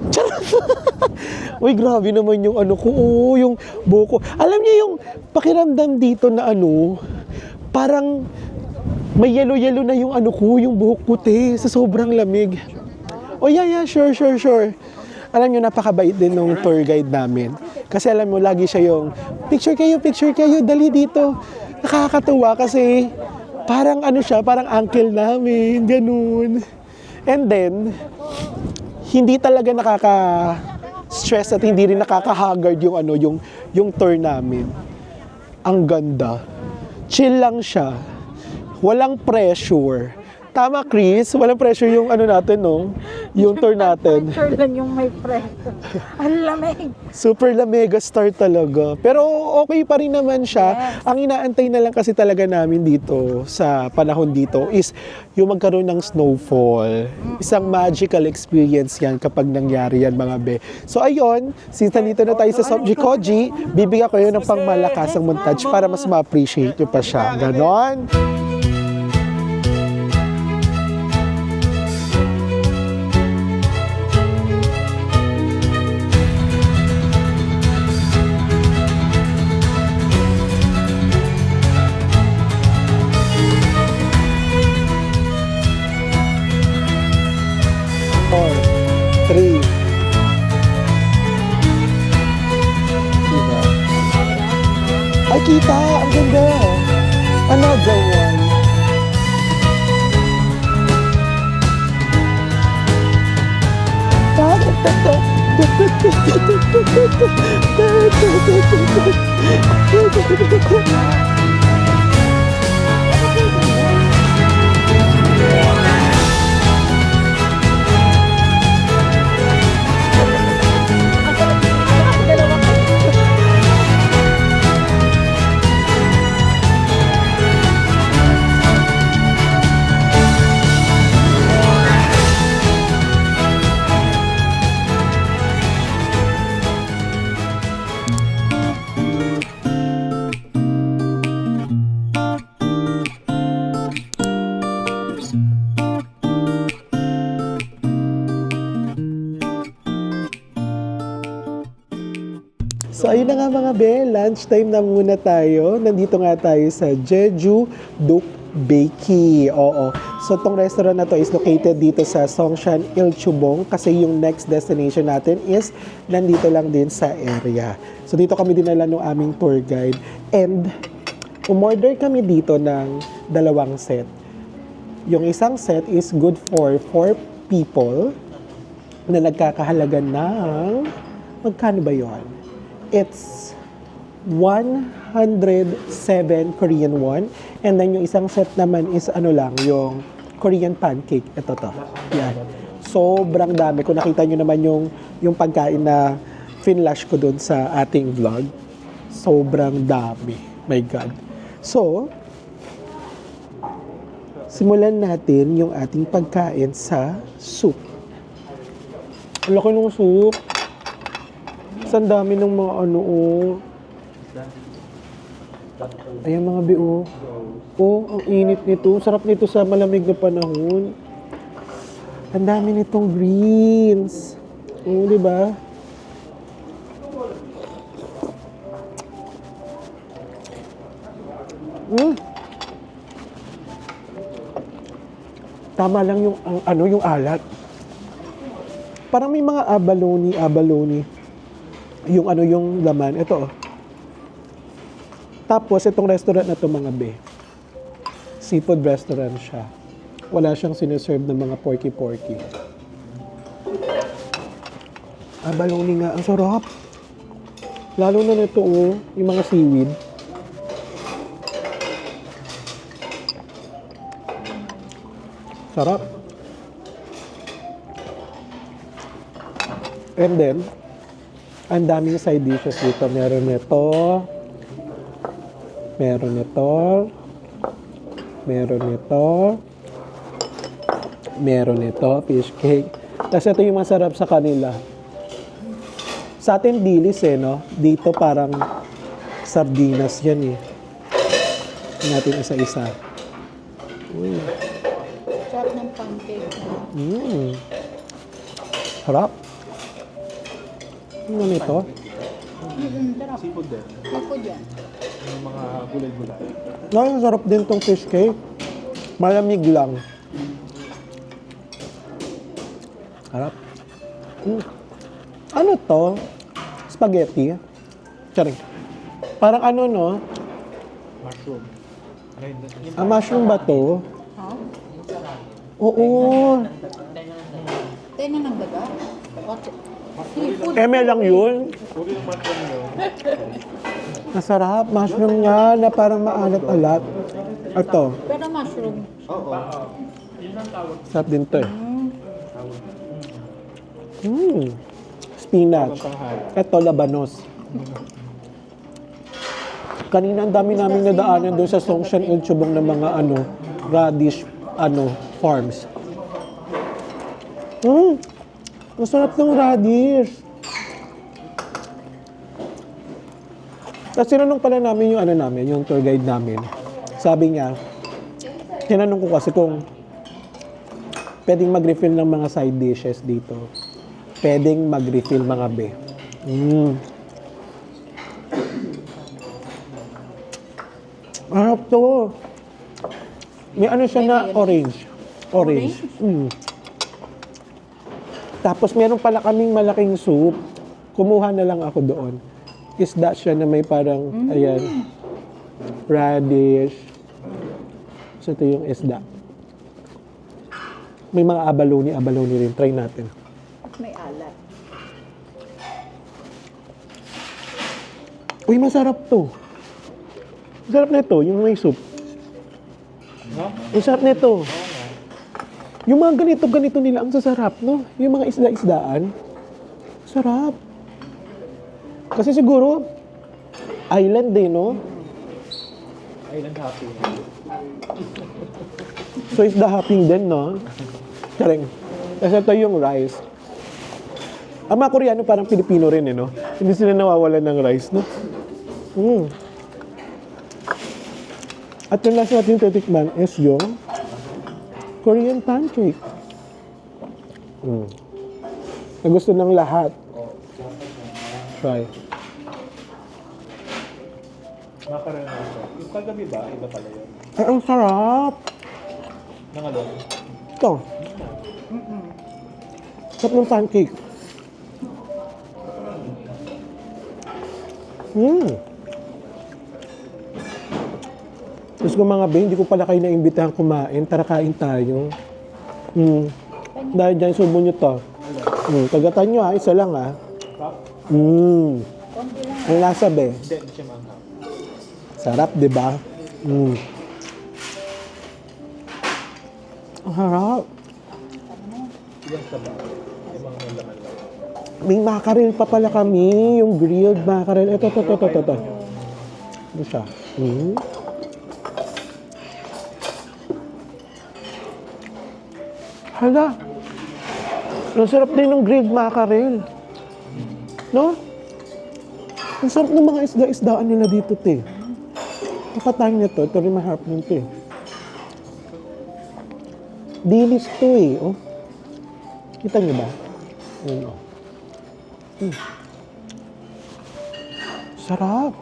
Uy, grabe naman yung yung buko. Alam niyo yung pakiramdam dito na parang may yellow na yung yung buhok puti sa sobrang lamig. Oh yeah, sure. Alam niyo, napakabait din ng tour guide namin. Kasi alam mo, lagi siya yung, picture kayo, dali dito. Nakakatuwa kasi parang parang uncle namin, ganun. And then, hindi talaga nakaka-stress at hindi rin nakaka-haggard yung tour namin. Ang ganda. Chill lang siya. Walang pressure. Tama, Chris? Walang pressure yung natin, no? Yung tour natin. Sure lang yung may pressure. Ang lamig. Super la mega star talaga. Pero okay pa rin naman siya. Yes. Ang inaantay na lang kasi talaga namin dito sa panahon dito is yung magkaroon ng snowfall. Isang magical experience yan kapag nangyari yan, mga be. So ayun, since nandito na tayo sa Subjikoji, bibigyan ko yun ng pangmalakasang montage para mas ma-appreciate nyo pa siya. Ganon. Ay, kita! Ang ganda! Another one. So ayun na nga mga be, lunchtime na muna tayo. Nandito nga tayo sa Jeju Duk Bakery. Oo. So tong restaurant na to is located dito sa Songshan Ilchubong kasi yung next destination natin is nandito lang din sa area. So dito kami dinala ng aming tour guide and umorder kami dito ng 2 set. Yung isang set is good for 4 people na nagkakahalaga ng magkano ba yon? It's 107 Korean won. And then yung isang set naman is ano lang, yung Korean pancake. Ito to. Yan. Sobrang dami. Kung nakita nyo naman yung pagkain na finlash ko dun sa ating vlog, sobrang dami. My God. So, simulan natin yung ating pagkain sa soup. Ang laki ng soup. Ang dami ng mga ano, oh. Ayan mga bi-o. Oh, ang init nito. Sarap nito sa malamig na panahon. Ang dami nitong greens. Oh, di ba? Tama lang yung yung alat. Parang may mga abalone. Yung laman. Ito, oh. Tapos, itong restaurant na to mga be. Seafood restaurant siya. Wala siyang sineserve ng mga porky-porky. Abalone nga. Ang sarap. Lalo na nito, oh. Yung mga seaweed. Sarap. And then, ang daming side dishes dito. Meron nito. Meron nito. Meron nito. Meron nito. Fish cake. Tapos ito yung masarap sa kanila. Sa atin dilis no? Dito parang sardinas yan eh. Tingnan natin isa-isa. Sarap ng pancake. Harap. Ano nito? Sarap. Seafood din. Seafood yan. Yung mga gulay-gulay. Ang sarap din tong fish cake. Malamig lang. Harap. Ano to? Spaghetti? Charing. Parang ano, no? Mushroom. Mushroom ba to? Ha? Oo. Tenga ng daga? Seafood. Eme lang yun. Puri yung mushroom yun. Masarap. Mushroom nga na parang maalat-alat. Ito. Pero mushroom. Sarap din to eh. Spinach. Ito, labanos. Kanina ang dami namin nadaanan doon sa Songshan Ilchubong ng mga radish farms. Ang sarap ng radish. Tapos tinanong pala namin yung tour guide namin. Sabi niya, tinanong ko kasi kung pwedeng mag-refill ng mga side dishes dito. Pwedeng mag-refill mga be. Harap to. May ano siya na orange. Orange. Tapos meron pala kaming malaking soup. Kumuha na lang ako doon. Isda siya na may parang, ayan, radish. So ito yung isda. May mga abalone rin. Try natin. At may alat. Uy, masarap to. Masarap nito, yung may soup. Ang sarap nito. Yung mga ganito nila, ang sasarap, no? Yung mga isda-isdaan. Sarap. Kasi siguro, island din, no? Island happy. So, isda hopping din, no? Charing. Kasi ito yung rice. Ang mga Koreano parang Pilipino rin, no? Hindi sila nawawalan ng rice, no? At yung last natin titikman is yung Korean pancake. Na gusto ng lahat. Try. Makarel na ito. Yung kagabi ba, iba pala yun? Ay, ang sarap. Nangalon. Ito. Sarap ng pancake. Tapos kung mga bae, hindi ko pala kayo naimbitahan kumain. Tara kain tayo. Dahil dyan, subo nyo to. Tagatan nyo ha, isa lang ha. Ang lasa be. Hindi siya manghang. Sarap, di ba? Ang harap. Yan sa ba? Yung mga laman lang. May mackerel pa pala kami, yung grilled mackerel. Ito. Ito siya. Hala. Ang sarap din ng grilled mackerel. No? Ang sarap ng mga isda-isdaan nila dito, te. Kapatayin nito. Ito rin maharap nito, te. Dilis to eh. Oh. Kita niyo ba? Ayun, oh. Sarap.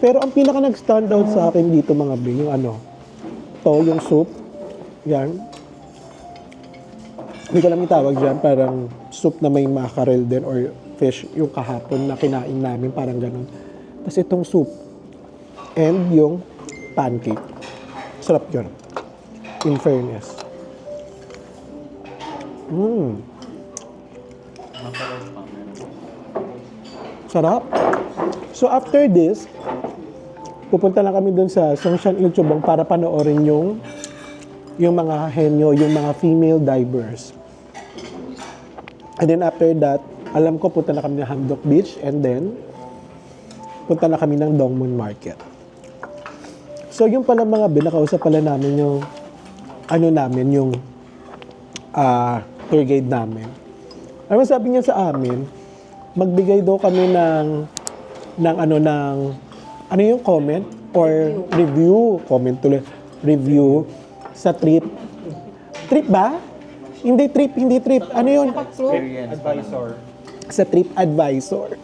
Pero ang pinaka nag-stand out sa akin dito mga be, yung ano, to, yung soup. Yan. Hindi ko lang itawag dyan, parang soup na may mackerel din or fish yung kahapon na kinain namin, parang ganun. Tapos itong soup and yung pancake. Sarap yun. In fairness. Sarap. So after this, pupunta lang kami dun sa Songshan Ilchobong para panoorin yung mga henyo, yung mga female divers. And then after that, alam ko punta na kami ng Hamdok Beach and then punta na kami ng Dongmun Market. So yung pala mga binakausap pala namin yung yung tour guide namin. Ano sabi niya sa amin, magbigay daw kami ng yung comment or review sa trip. Trip ba? Hindi trip. Ano yun? Advisor. Sa Trip Advisor.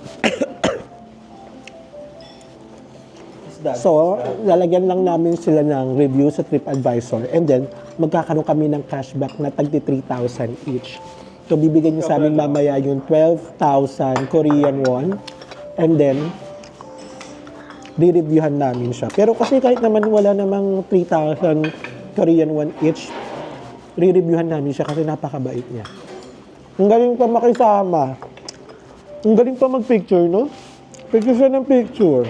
So, lalagyan lang namin sila ng review sa Trip Advisor and then magkakaroon kami ng cashback na tagti 3,000 each. So, bibigyan niyo sa amin mamaya yung 12,000 Korean won and then re-reviewhan namin siya. Pero kasi kahit naman wala namang 3,000 Korean won each, re-reviewhan namin siya kasi napakabait niya. Ang galing pa makisama. Ang galing pa mag-picture, no? Picture siya ng picture.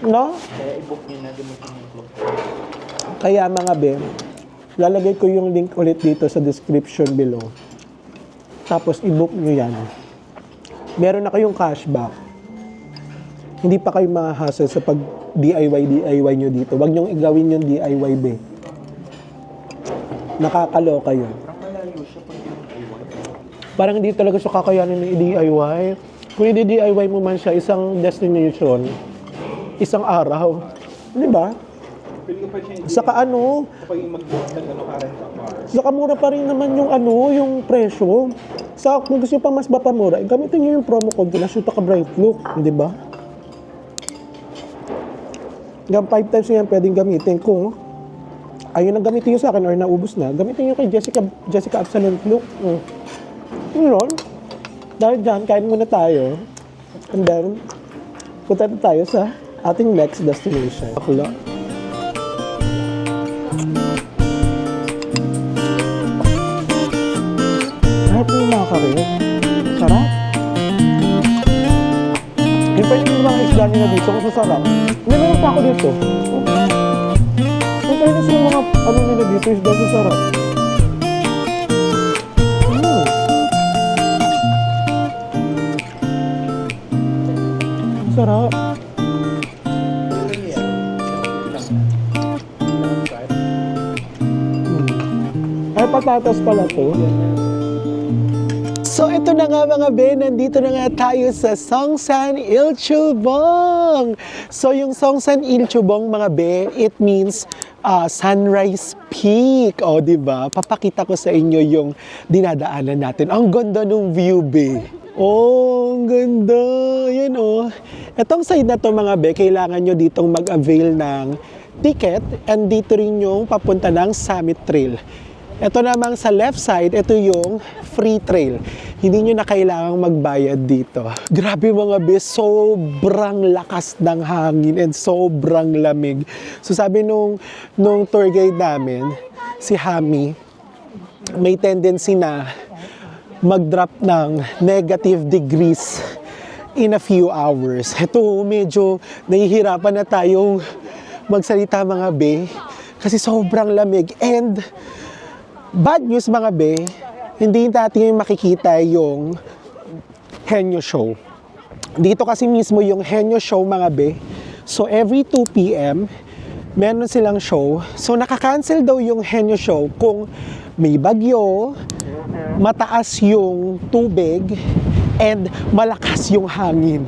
No? Kaya i-book niyo na gamitin yung club. Kaya mga be, lalagay ko yung link ulit dito sa description below. Tapos i-book nyo yan. Meron na kayong cashback. Hindi pa kayo ma-hassle sa pag DIY nyo dito. Huwag nyong igawin yung DIY be. Nakakaloka yun. Parang malayo siya pag yung DIY. Parang hindi talaga siya kakayanin ng i-DIY. Kung i-DIY mo man siya, isang destination, isang araw. Di ba? Pwede pa siya Saka ano, kapag yung mag-current car. saka mura pa rin naman yung yung presyo. Sa kung gusto nyo pa mas mapamura, gamitin nyo yung promo code na Shoot Ka Bright Look. Di ba? Hanggang 5 times yan pwedeng gamitin. Kung ayun ang gamitin nyo sa akin or naubos na, gamitin nyo kay Jessica Absolute Look. Yun. Dahil dyan, kain muna tayo. And then, punta na tayo sa ating next destination. Bakla. Sarap yung mackerel. Sarap. Yung pwede yung mga isda nila dito, kasi sarap. May meron pa ako dito. Yung pwede yung mga nila dito, isda sa sarap. Sarap. Ay, patatas pala to. So, ito na nga mga be, nandito na nga tayo sa Songshan Ilchobong. So, yung Songshan Ilchobong mga be, it means sunrise peak. O, di ba? Papakita ko sa inyo yung dinadaanan natin. Ang ganda ng view, be. Oh, ang ganda. Yan oh. Etong side na to mga be, kailangan nyo ditong mag-avail ng ticket and dito rin yung papunta ng Summit Trail. Ito namang sa left side, ito yung free trail. Hindi nyo na kailangang magbayad dito. Grabe mga be, sobrang lakas ng hangin and sobrang lamig. So sabi nung tour guide namin, si Hami, may tendency na mag-drop ng negative degrees in a few hours. Ito, medyo nahihirapan na tayong magsalita mga be kasi sobrang lamig. And bad news mga be, hindi natin makikita yung Henyo Show. Dito kasi mismo yung Henyo Show mga be. So every 2 p.m. meron silang show. So nakakancel daw yung Henyo Show kung may bagyo, mataas yung tubig, and malakas yung hangin.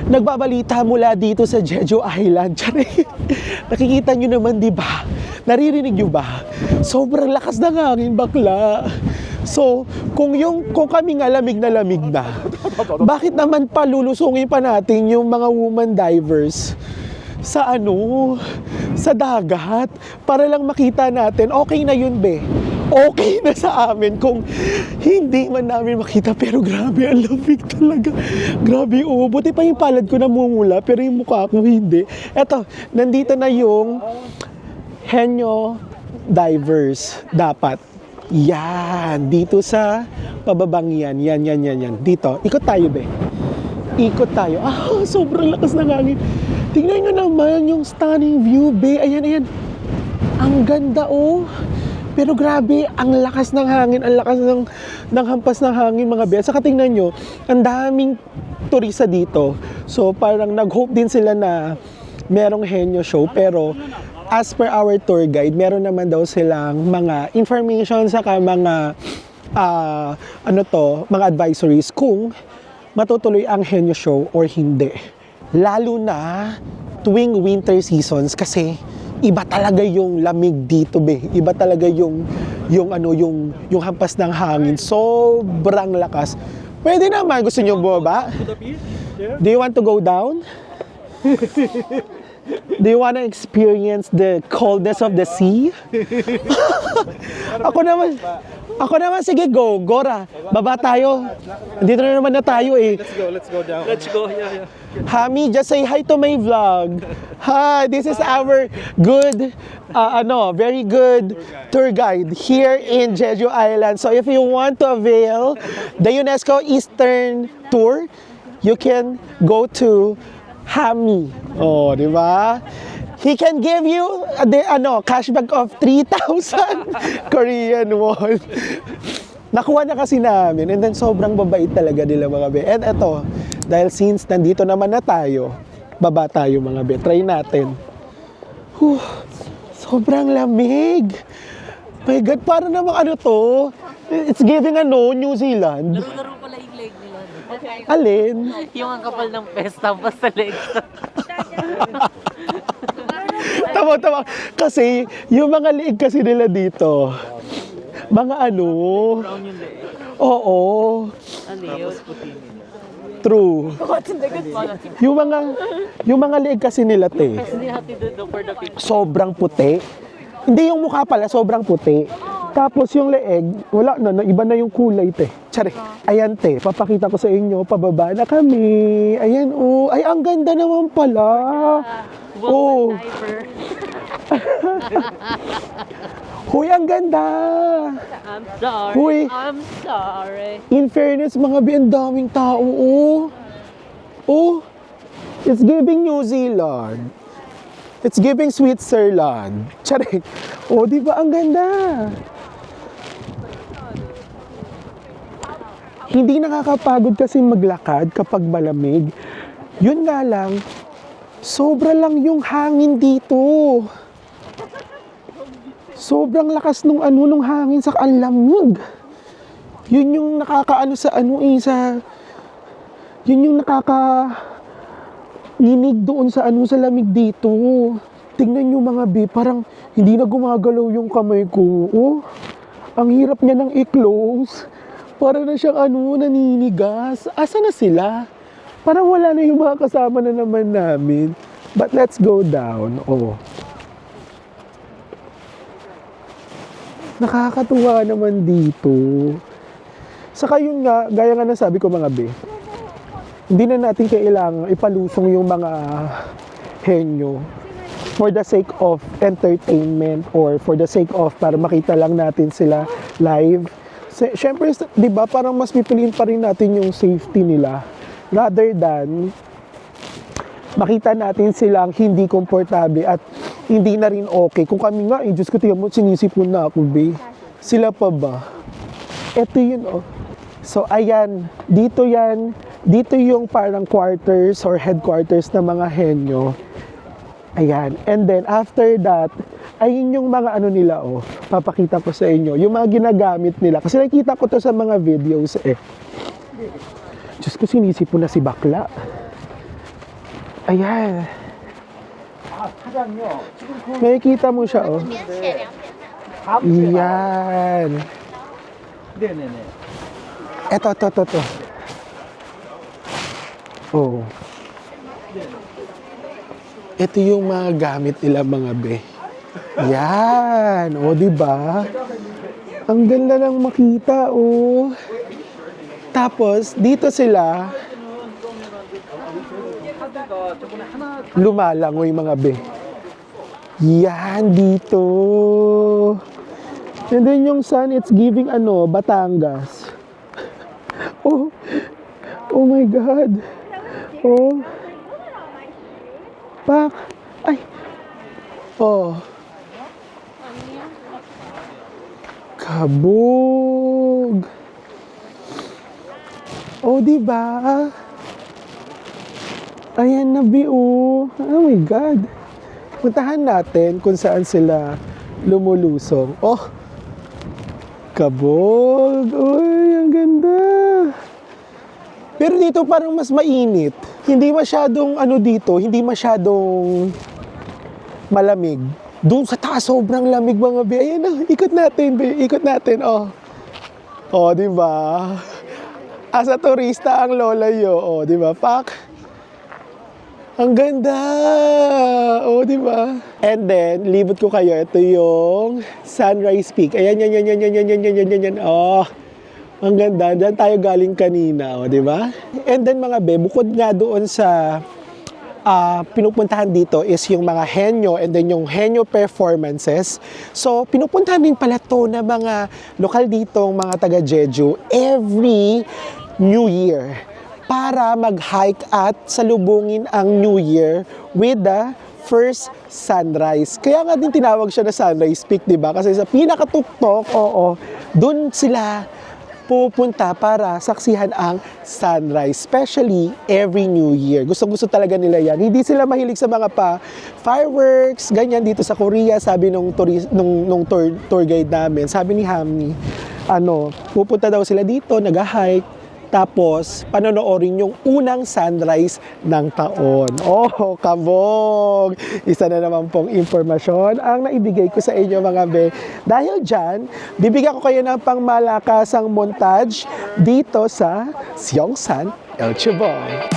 Nagbabalita mula dito sa Jeju Island. Nakikita nyo naman, di ba? Naririnig nyo ba? Sobrang lakas ng hangin, bakla. So, kung kami nga lamig na, bakit naman palulusungin pa natin yung mga woman divers sa sa dagat para lang makita natin? Okay na yun, be. Okay na sa amin kung hindi man namin makita, pero grabe, ang lamig talaga. Grabe, oh. Buti pa yung palad ko namumula, pero yung mukha ko hindi. Eto, nandito na yung Henyo Divers. Dapat. Yan. Dito sa pababang yan. Yan. Dito. Ikot tayo, be. Ikot tayo. Ah, sobrang lakas ng hangin. Tingnan nyo naman yung stunning view, be. Ayan. Ang ganda, oh. Pero grabe, ang lakas ng hangin, ang lakas ng hampas ng hangin mga be. Saka tingnan nyo, ang daming turista dito. So parang nag-hope din sila na merong Henyo Show. Pero as per our tour guide, meron naman daw silang mga information saka mga mga advisories kung matutuloy ang Henyo Show or hindi. Lalo na tuwing winter seasons kasi iba talaga yung lamig dito, be. Iba talaga yung hampas ng hangin. Sobrang lakas. Pwede naman, gusto niyo bumaba? Do you want to go down? Do you want to experience the coldness of the sea? Ako naman, sige, go. Gora, baba tayo. Dito na naman na tayo eh. Let's go. Yeah. Hami, just say hi to my vlog. Hi, this is our good, very good tour guide here in Jeju Island. So if you want to avail the UNESCO Eastern Tour, you can go to Hami. Oh, di ba? He can give you cashback of 3,000 Korean won. Nakuha na kasi namin and then sobrang babait talaga nila mga be. And eto, dahil since nandito naman na tayo, baba tayo mga be. Try natin. Sobrang lamig. My God, parang namang to? It's giving New Zealand. Laro pala yung leg nila. Alin? Yung ang kapal ng pesta pa sa leg. Tama. Kasi, yung mga liig kasi nila dito, mga Brown yung leg. oo, Ano yun? true. Yung mga liig kasi nila, te, Hindi hati doon for the picture. sobrang puti. Hindi yung mukha pala, sobrang puti. Tapos yung leeg, wala na, iba na yung kulay, te. Tsari. Ayan, te, papakita ko sa inyo, pababa na kami. Ayan, oh. Ay, ang ganda naman pala. Oh. Diver. Huy, ang ganda. I'm sorry. Huy. I'm sorry. In fairness, mga bi, ang daming tao, oh. Oh, it's giving New Zealand. It's giving Switzerland. Tsari. Oh, di ba ang ganda? Hindi nakakapagod kasi maglakad kapag malamig. Yun nga lang, sobra lang yung hangin dito. Sobrang lakas nung hangin sa ang lamig. Yun yung nakakaano sa yun yung nginig doon sa sa lamig dito. Tingnan nyo mga bi, parang hindi na gumagalaw yung kamay ko. Oh, ang hirap niya nang i-close. Para na siyang naninigas. Asa na sila? Parang wala na yung mga kasama na naman namin. But let's go down. Oh. Nakakatuwa naman dito. Saka yun nga, gaya nga na sabi ko mga be, hindi na natin kailangan ipalusong yung mga henyo for the sake of entertainment or for the sake of para makita lang natin sila live. Siyempre, di ba, parang mas pipiliin pa rin natin yung safety nila rather than makita natin silang hindi komportable at hindi na rin okay. Kung kami nga, Diyos ko, tingnan mo, sinisipon na ako, be. Sila pa ba? Eto yun, oh. So, ayan, dito yan. Dito yung parang quarters or headquarters ng mga henyo. Ayan. And then, after that, ayun yung mga nila, oh. Papakita ko sa inyo. Yung mga ginagamit nila. Kasi nakita ko to sa mga videos, eh. Diyos ko, sinisipon na si bakla. Ayan. Makikita mo siya, oh. Yan. Eto. Oh. Ito yung mga gamit nila mga be. Yan. O, diba? Ang ganda lang makita, oh. Tapos, dito sila lumalangoy mga be. Yan, dito. And then yung sun, it's giving Batangas. Oh my God. Oh. Pak. Ay. Oh. Kabog. Oh, diba? Ayan na, oh my God. Puntahan natin kung saan sila lumulusong. Oh, kabog. Uy, ang ganda. Pero dito parang mas mainit. Hindi masyadong dito, hindi masyadong malamig. Doon sa taas, sobrang lamig mga be. Ayan na, ikot natin, be. Ikot natin, oh. Oh, di ba? As a turista ang lola yo, oh, di ba? Pak. Ang ganda! Oh, di ba? And then, libot ko kayo. Ito yung Sunrise Peak. Ayan, yan. Oh, ang ganda. Diyan tayo galing kanina, oh, di ba? And then, mga be, bukod nga doon sa pinupuntahan dito is yung mga henyo and then yung henyo performances. So, pinupuntahan din pala to na mga lokal ditong mga taga Jeju every New Year para mag-hike at salubungin ang New Year with the first sunrise. Kaya nga din tinawag siya na Sunrise Peak, di ba? Kasi sa pinakatuktok, dun sila pupunta para saksihan ang sunrise, especially every New Year. Gusto talaga nila yan. Hindi sila mahilig sa mga fireworks, ganyan dito sa Korea, sabi nung tour guide namin, sabi ni Hamni, pupunta daw sila dito, nag-hike, tapos panonoorin yung unang sunrise ng taon. Oh, kabog! Isa na naman pong informasyon ang naibigay ko sa inyo mga be. Dahil dyan, bibigyan ko kayo ng pangmalakasang montage dito sa Seongsan, El Chubong.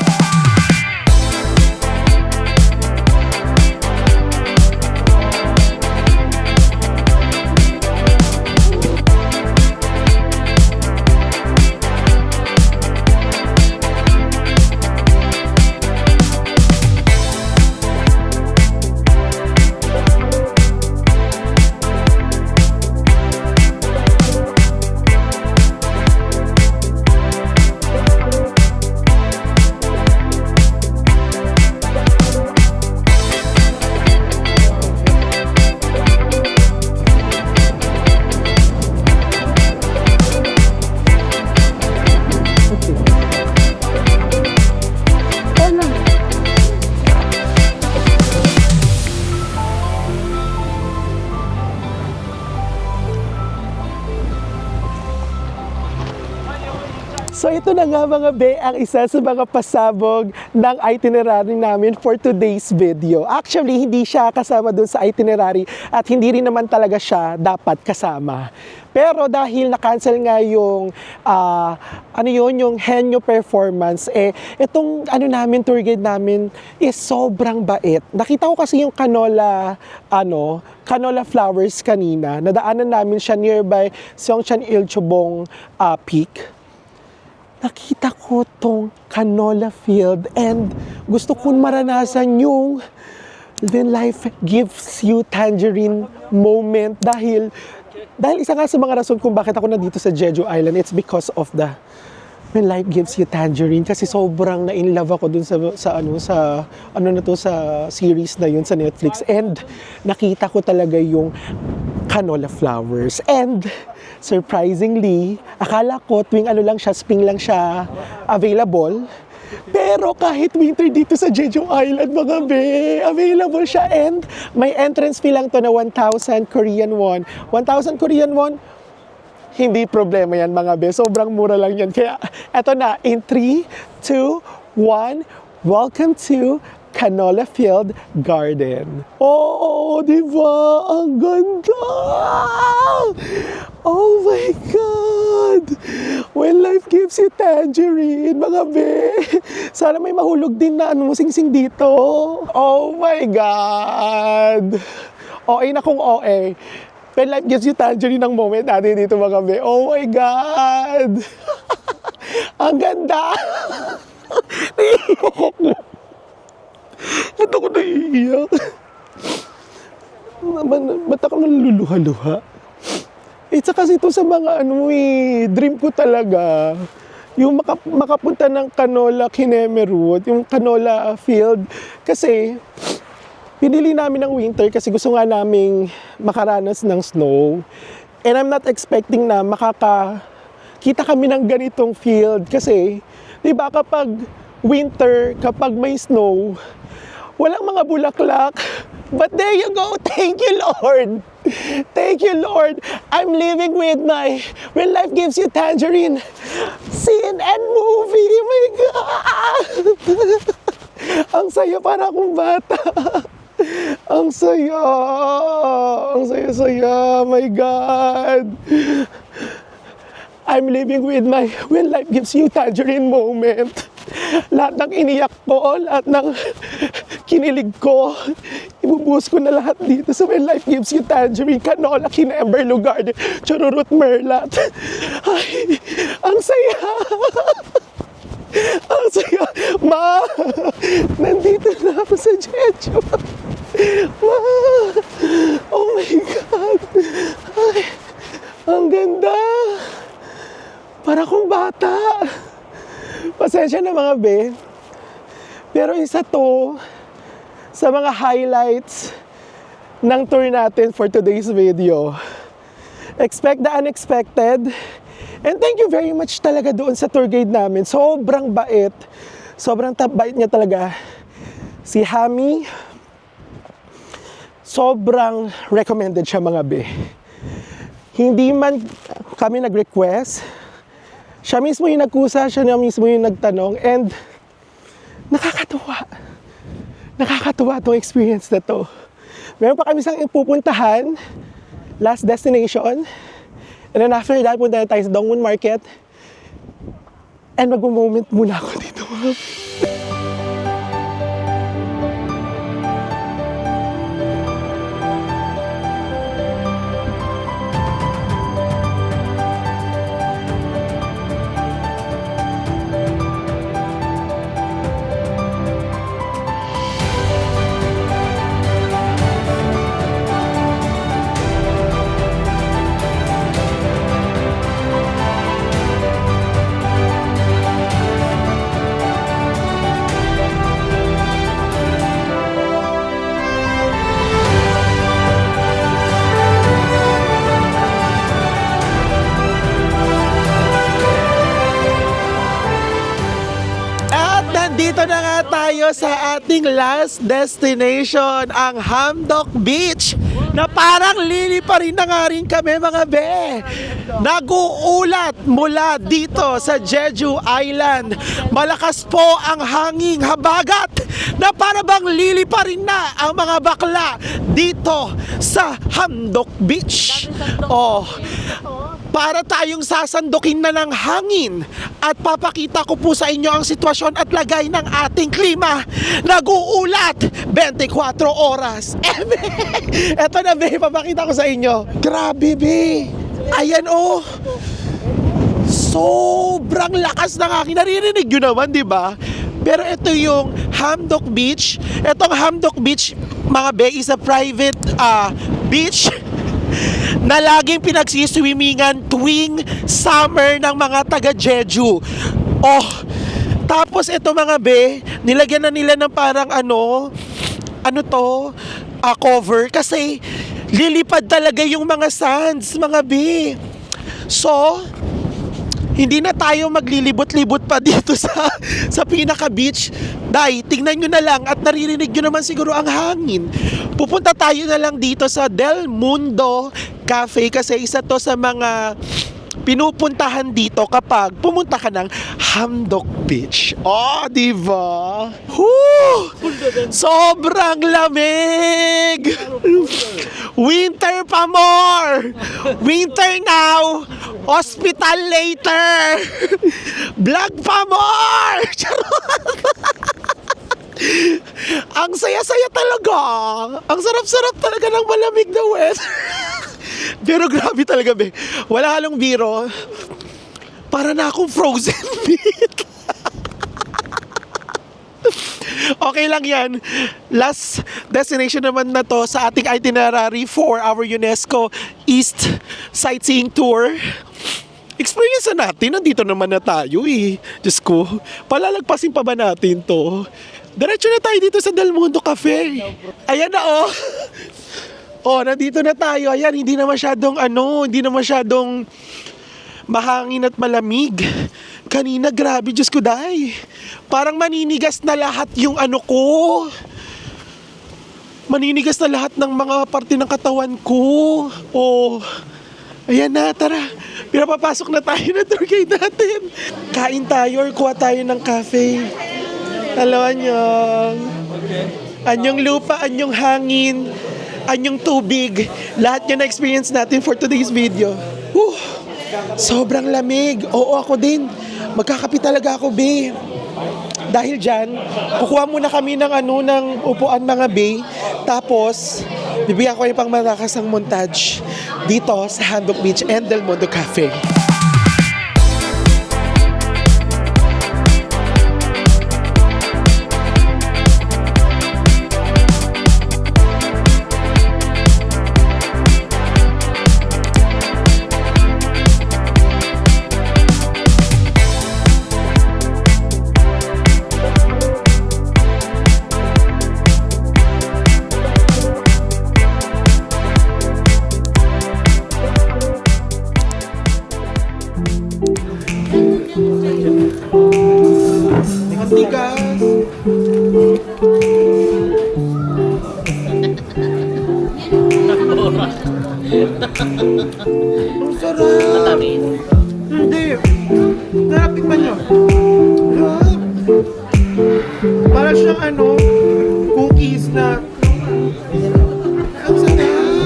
So ito na nga mga be, ang isa sa mga pasabog ng itinerary namin for today's video. Actually, hindi siya kasama dun sa itinerary at hindi rin naman talaga siya dapat kasama. Pero dahil na-cancel nga yung, yung Henyo performance, itong tour guide namin is sobrang bait. Nakita ko kasi yung canola flowers kanina. Nadaanan namin siya nearby Seongchan Ilchobong Peak. Nakita ko tong canola field and gusto kong maranasan yung when life gives you tangerine moment dahil isa nga sa mga rason kung bakit ako nandito sa Jeju Island, it's because of the when life gives you tangerine kasi sobrang na-inlove ako dun sa series na yun sa Netflix and nakita ko talaga yung canola flowers and surprisingly, akala ko tuwing spring lang siya available. Pero kahit winter dito sa Jeju Island, mga be, available siya and may entrance fee lang to na 1,000 Korean won. 1,000 Korean won, hindi problema yan mga be. Sobrang mura lang yan. Kaya eto na, in 3, 2, 1, welcome to Canola Field Garden. Oh, di ba? Ang ganda! Oh my God! When life gives you tangerine, mga be. Sana may mahulog din na singsing dito. Oh my God! OA na kung OA. When life gives you tangerine ang moment natin dito, mga be. Oh my God! Ang ganda! Ba't ako naiiyak? Ba't ako naluluha-luha? It's kasi ito sa mga dream ko talaga. Yung makapunta ng Canola Kinemerut, yung Canola Field. Kasi, pinili namin ng winter kasi gusto nga naming makaranas ng snow. And I'm not expecting na makakita kami ng ganitong field. Kasi, di ba kapag winter, kapag may snow, walang mga bulaklak. But there you go. Thank you, Lord. Thank you, Lord. I'm living with when life gives you tangerine scene and movie. Oh my God. Ang saya, para akong bata. Ang saya. Ang saya-saya. My God. I'm living with when life gives you tangerine moment. Lahat ng iniyak ko, lahat ng kinilig ko, ibubuhos ko na lahat dito sa when life gives you tangerine, Canola Kinemerut Garden, Chururut Merlat. Ay, ang saya! Ang saya! Ma! Nandito na ako sa Jeju. Ma! Oh my God! Ay, ang ganda! Para akong bata. Pasensya na mga be. Pero isa to sa mga highlights ng tour natin for today's video. Expect the unexpected. And thank you very much talaga doon sa tour guide namin. Sobrang bait. Sobrang bait niya talaga. Si Hami, sobrang recommended siya mga be. Hindi man kami nag-request, siya mismo yung nagkusa, siya mismo yung nagtanong, and nakakatuwa. Nakakatuwa itong experience na to. Meron pa kami isang pupuntahan, last destination, and then after that, punta na tayo sa Dongwon Market, and mag-moment muna ako dito. Nandito na nga tayo sa ating last destination, ang Hamdok Beach. na parang lili pa rin na nga rin kami mga be. Nag-uulat mula dito sa Jeju Island. Malakas po ang hanging habagat na para bang lili pa rin na ang mga bakla dito sa Hamdok Beach. Oh, para tayong sasandukin na ng hangin at papakita ko po sa inyo ang sitwasyon at lagay ng ating klima. Nag-uulat 24 oras. Eto na be, papakita ko sa inyo. Grabe be. Ayan oh. Sobrang lakas ng hangin. Naririnig nyo naman, di ba? Pero ito yung Hamdok Beach. Itong Hamdok Beach, mga be, is a private beach na laging pinagsiswimmingan tuwing summer ng mga taga Jeju. Oh, tapos ito mga be, nilagyan na nila ng parang cover kasi lilipad talaga yung mga sands, mga be. So, hindi na tayo maglilibot-libot pa dito sa pinaka-beach. Dahil, tingnan nyo na lang at naririnig nyo naman siguro ang hangin. Pupunta tayo na lang dito sa Del Mundo Cafe kasi isa to sa mga pinupuntahan dito kapag pumunta ka ng Hamdok Beach. Oh, diba? Woo! Sobrang lamig! Winter pa more! Winter now! Hospital later! Vlog pa more! Ang saya-saya talaga! Ang sarap-sarap talaga ng malamig na weather! Pero grabe talaga, be. Wala halong biro. Para na akong frozen meat. Okay lang yan. Last destination naman na to sa ating itinerary for our UNESCO East Sightseeing Tour. Experience na natin. Nandito naman na tayo eh. Diyos ko, palalagpasin pa ba natin to? Diretso na tayo dito sa Del Mundo Cafe. Ayan na oh. Oh, nandito na tayo. Ayan, hindi na masyadong mahangin at malamig. Kanina, grabe, Diyos ko, day. Parang maninigas na lahat yung ko. Maninigas na lahat ng mga parte ng katawan ko. Oh, ayan na, tara. Pinapapasok na tayo na tour guide natin. Kain tayo or kuha tayo ng cafe. Hello, anyong. Anyong lupa, anyong hangin. Anyong tubig, lahat yun na-experience natin for today's video. Whew, sobrang lamig. Oo, ako din. Magkakapi talaga ako, be. Dahil dyan, kukuha muna kami ng upuan mga be. Tapos, bibigyan ko yung pang malakas ng montage dito sa Hamdok Beach and Del Mundo Cafe. Ang sarap! Matamis. Hindi. Narapit ba nyo? Para siyang cookies na... Ang sarap!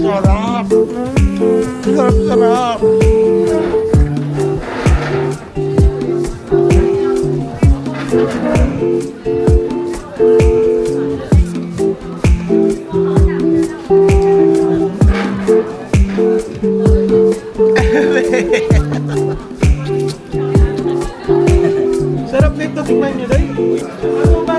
Sarap! Sarap! Sarap nito, tingnan nyo dahil. Ano ba?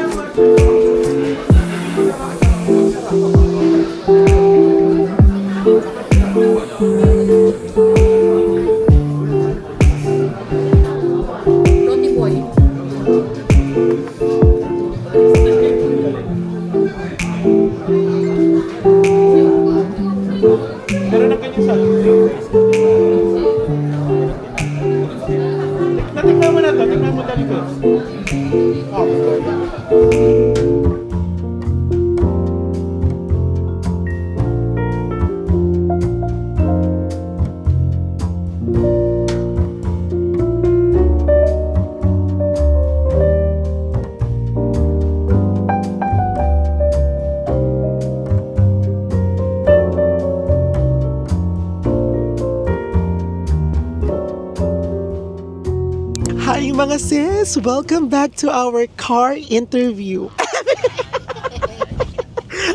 mga sis! Welcome back to our car interview.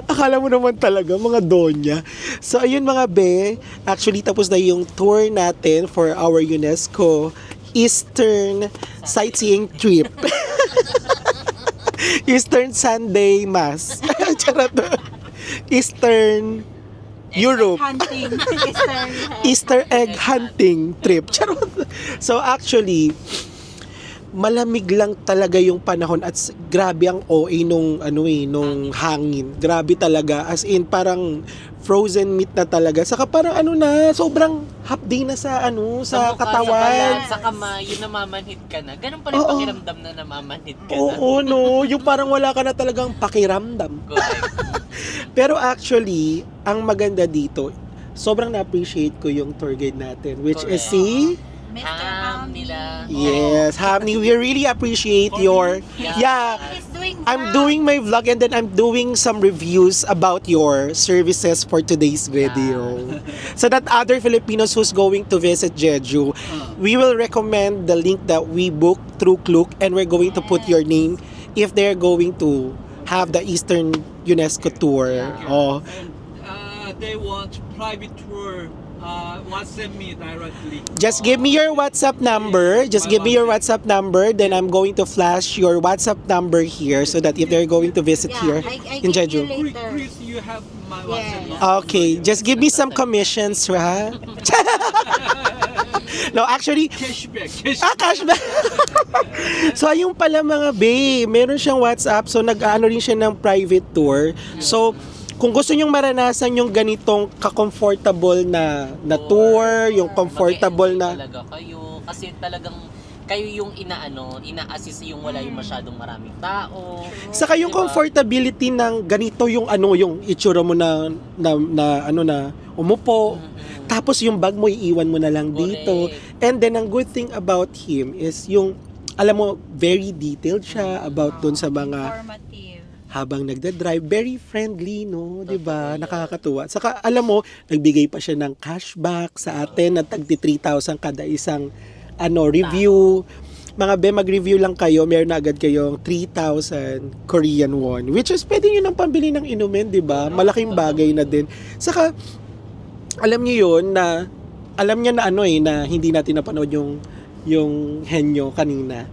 Akala mo naman talaga, mga donya. So, ayun mga be, actually tapos na yung tour natin for our UNESCO Eastern sightseeing trip. Eastern Sunday Mass. Charot. Eastern Europe. Hunting. Eastern. Easter egg hunting trip. Charot. So actually, malamig lang talaga yung panahon at grabe ang OA nung nung hangin. Grabe talaga, as in parang frozen meat na talaga. Saka parang sobrang hapdi na sa sa mukha, katawan. Sa kamay, yung namamanhid ka na. Ganun pa rin Oo. pakiramdam na namamanhid ka na. Oo, no. Yung parang wala ka na talagang pakiramdam. Correct. Pero actually, ang maganda dito, sobrang na-appreciate ko yung tour guide natin, which is si... Mr. Nila. Yes, Hamni, we really appreciate your... Yeah, He's doing I'm doing my vlog and then I'm doing some reviews about your services for today's video. So that other Filipinos who's going to visit Jeju, we will recommend the link that we booked through Klook and we're going to put your name if they're going to have the Eastern UNESCO tour. Oh, They want private tour. WhatsApp me directly. just give me your WhatsApp number. Just give me your WhatsApp number. Then I'm going to flash your WhatsApp number here so that if they're going to visit here I in give Jeju. you later. Chris, you have my WhatsApp. Yeah. Okay, just give me some commissions, ha? No, actually, Cashback. cashback. So, ayun pala mga bae, meron siyang WhatsApp. So, nag-ano rin siya ng private tour. So, kung gusto nyong maranasan yung ganitong ka-comfortable na tour, yung comfortable Mag-e-enjoy na... talaga kayo. Kasi talagang kayo yung ina-assist yung wala yung masyadong maraming tao. Saka yung Diba? comfortability ng ganito yung yung itsura mo na umupo. Tapos yung bag mo iiwan mo na lang dito. Correct. And then ang good thing about him is yung alam mo very detailed siya about dun sa mga Informative. habang nagda-drive, very friendly, no? 'Di ba? Nakakatuwa. Saka alam mo, nagbigay pa siya ng cashback sa atin na tagti 3,000 kada isang review. Mga be, mag-review lang kayo, meron na agad kayong 3,000 Korean won. Which is, pwede nyo nang pambili ng inumin, di ba? Malaking bagay na din. Saka, alam niyo yun na, alam niya na na hindi natin napanood yung henyo kanina.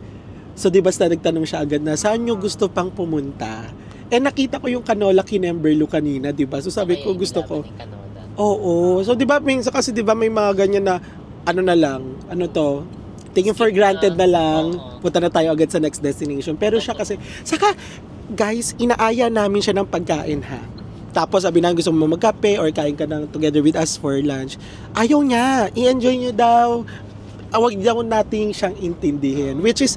So, di ba, nagtanong siya agad na, saan nyo gusto pang pumunta? Eh, nakita ko yung Canola Kinemberlu kanina, di ba? So, sabi ko, gusto ko. Oo. So, di ba, kasi di ba may mga ganyan na, taking for granted na lang, punta na tayo agad sa next destination. Pero siya kasi, saka, guys, inaaya namin siya ng pagkain, ha? Tapos, sabi namin, gusto mo magkape or kain ka ng together with us for lunch. Ayaw niya, i-enjoy niyo daw. Awag daw natin siyang intindihin. Which is,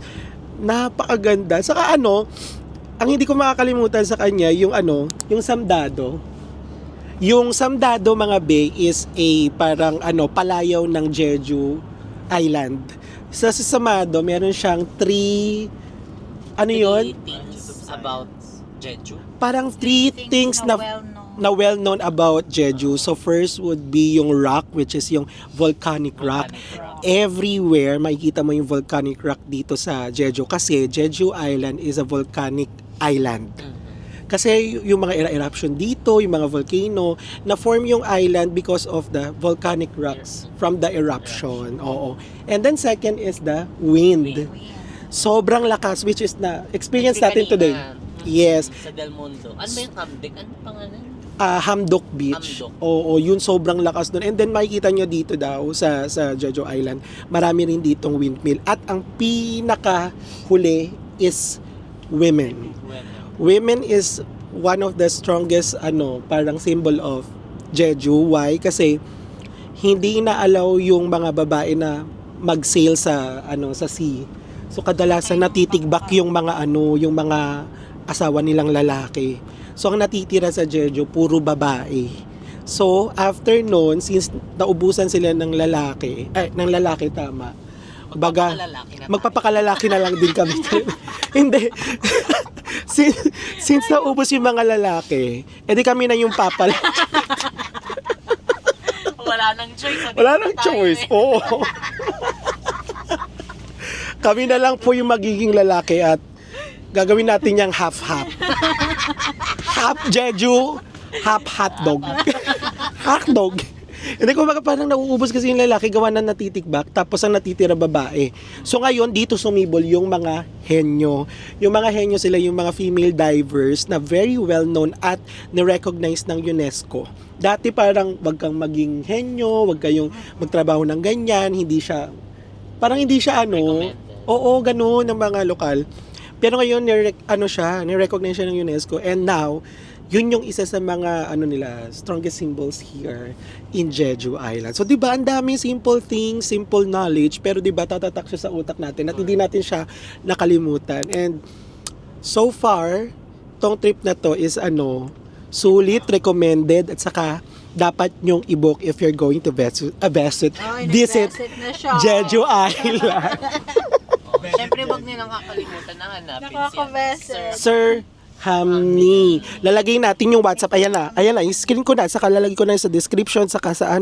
napakaganda. Saka ang hindi ko makakalimutan sa kanya, yung samdado. Yung samdado mga bay is a parang palayaw ng Jeju Island. Sa Samado, meron siyang three things about Jeju. parang three things na well-known about Jeju. So first would be yung rock, which is yung volcanic rock. Everywhere makikita mo yung volcanic rock dito sa Jeju kasi Jeju Island is a volcanic island. Kasi yung mga eruption dito, yung mga volcano, na-form yung island because of the volcanic rocks from the eruption. Oo. And then second is the wind. Sobrang lakas, which is na experience natin today. Yes. Sa Del Mundo. Ano ba yung Hamdek? Ano pangalan? Hamdok Beach. Hamdok. Oo, yun sobrang lakas nun. And then makikita nyo dito daw sa Jeju Island, marami rin ditong windmill. At ang pinaka-huli is women. Women is one of the strongest parang symbol of Jeju. Why? Kasi hindi na-allow yung mga babae na mag-sail sa sa sea. So kadalasan natitigbak yung mga yung mga asawa nilang lalaki. So ang natitira sa Jeju puro babae. So after noon, since naubusan sila ng lalaki tama. Baga, magpapakalalaki na lang din kami. Hindi. since naubos yung mga lalaki, edi kami na yung papal. Wala nang choice. Wala nang choice. Oo. Kami na lang po yung magiging lalaki at gagawin natin yung half-half. Half Jeju, half hotdog. Hotdog. Hindi ko parang nauubos kasi yung lalaki gawa na natitikbak tapos ang natitira babae. So ngayon dito sumibol yung mga henyo. Yung mga henyo sila yung mga female divers na very well known at na-recognize ng UNESCO. Dati parang wag kang maging henyo, wag kayong magtrabaho ng ganyan, hindi siya Recommended. Oo, ganoon ng mga lokal. Pero ngayon ni-recognize siya ng UNESCO and now yun yung isa sa mga strongest symbols here in Jeju Island. So 'di ba, ang daming simple things, simple knowledge, pero 'di ba tatatak siya sa utak natin at hindi natin siya nakalimutan. And so far, tong trip na to is sulit, recommended at saka dapat nyong i-book if you're going to visit na siya. Jeju Island. Siyempre, wag nilang kakalimutan na hanapin Nakaka-visit. Sir Hamni. Lalagay natin yung WhatsApp. Ayan na, i-screen ko na. Saka lalagay ko na sa description. Saka sa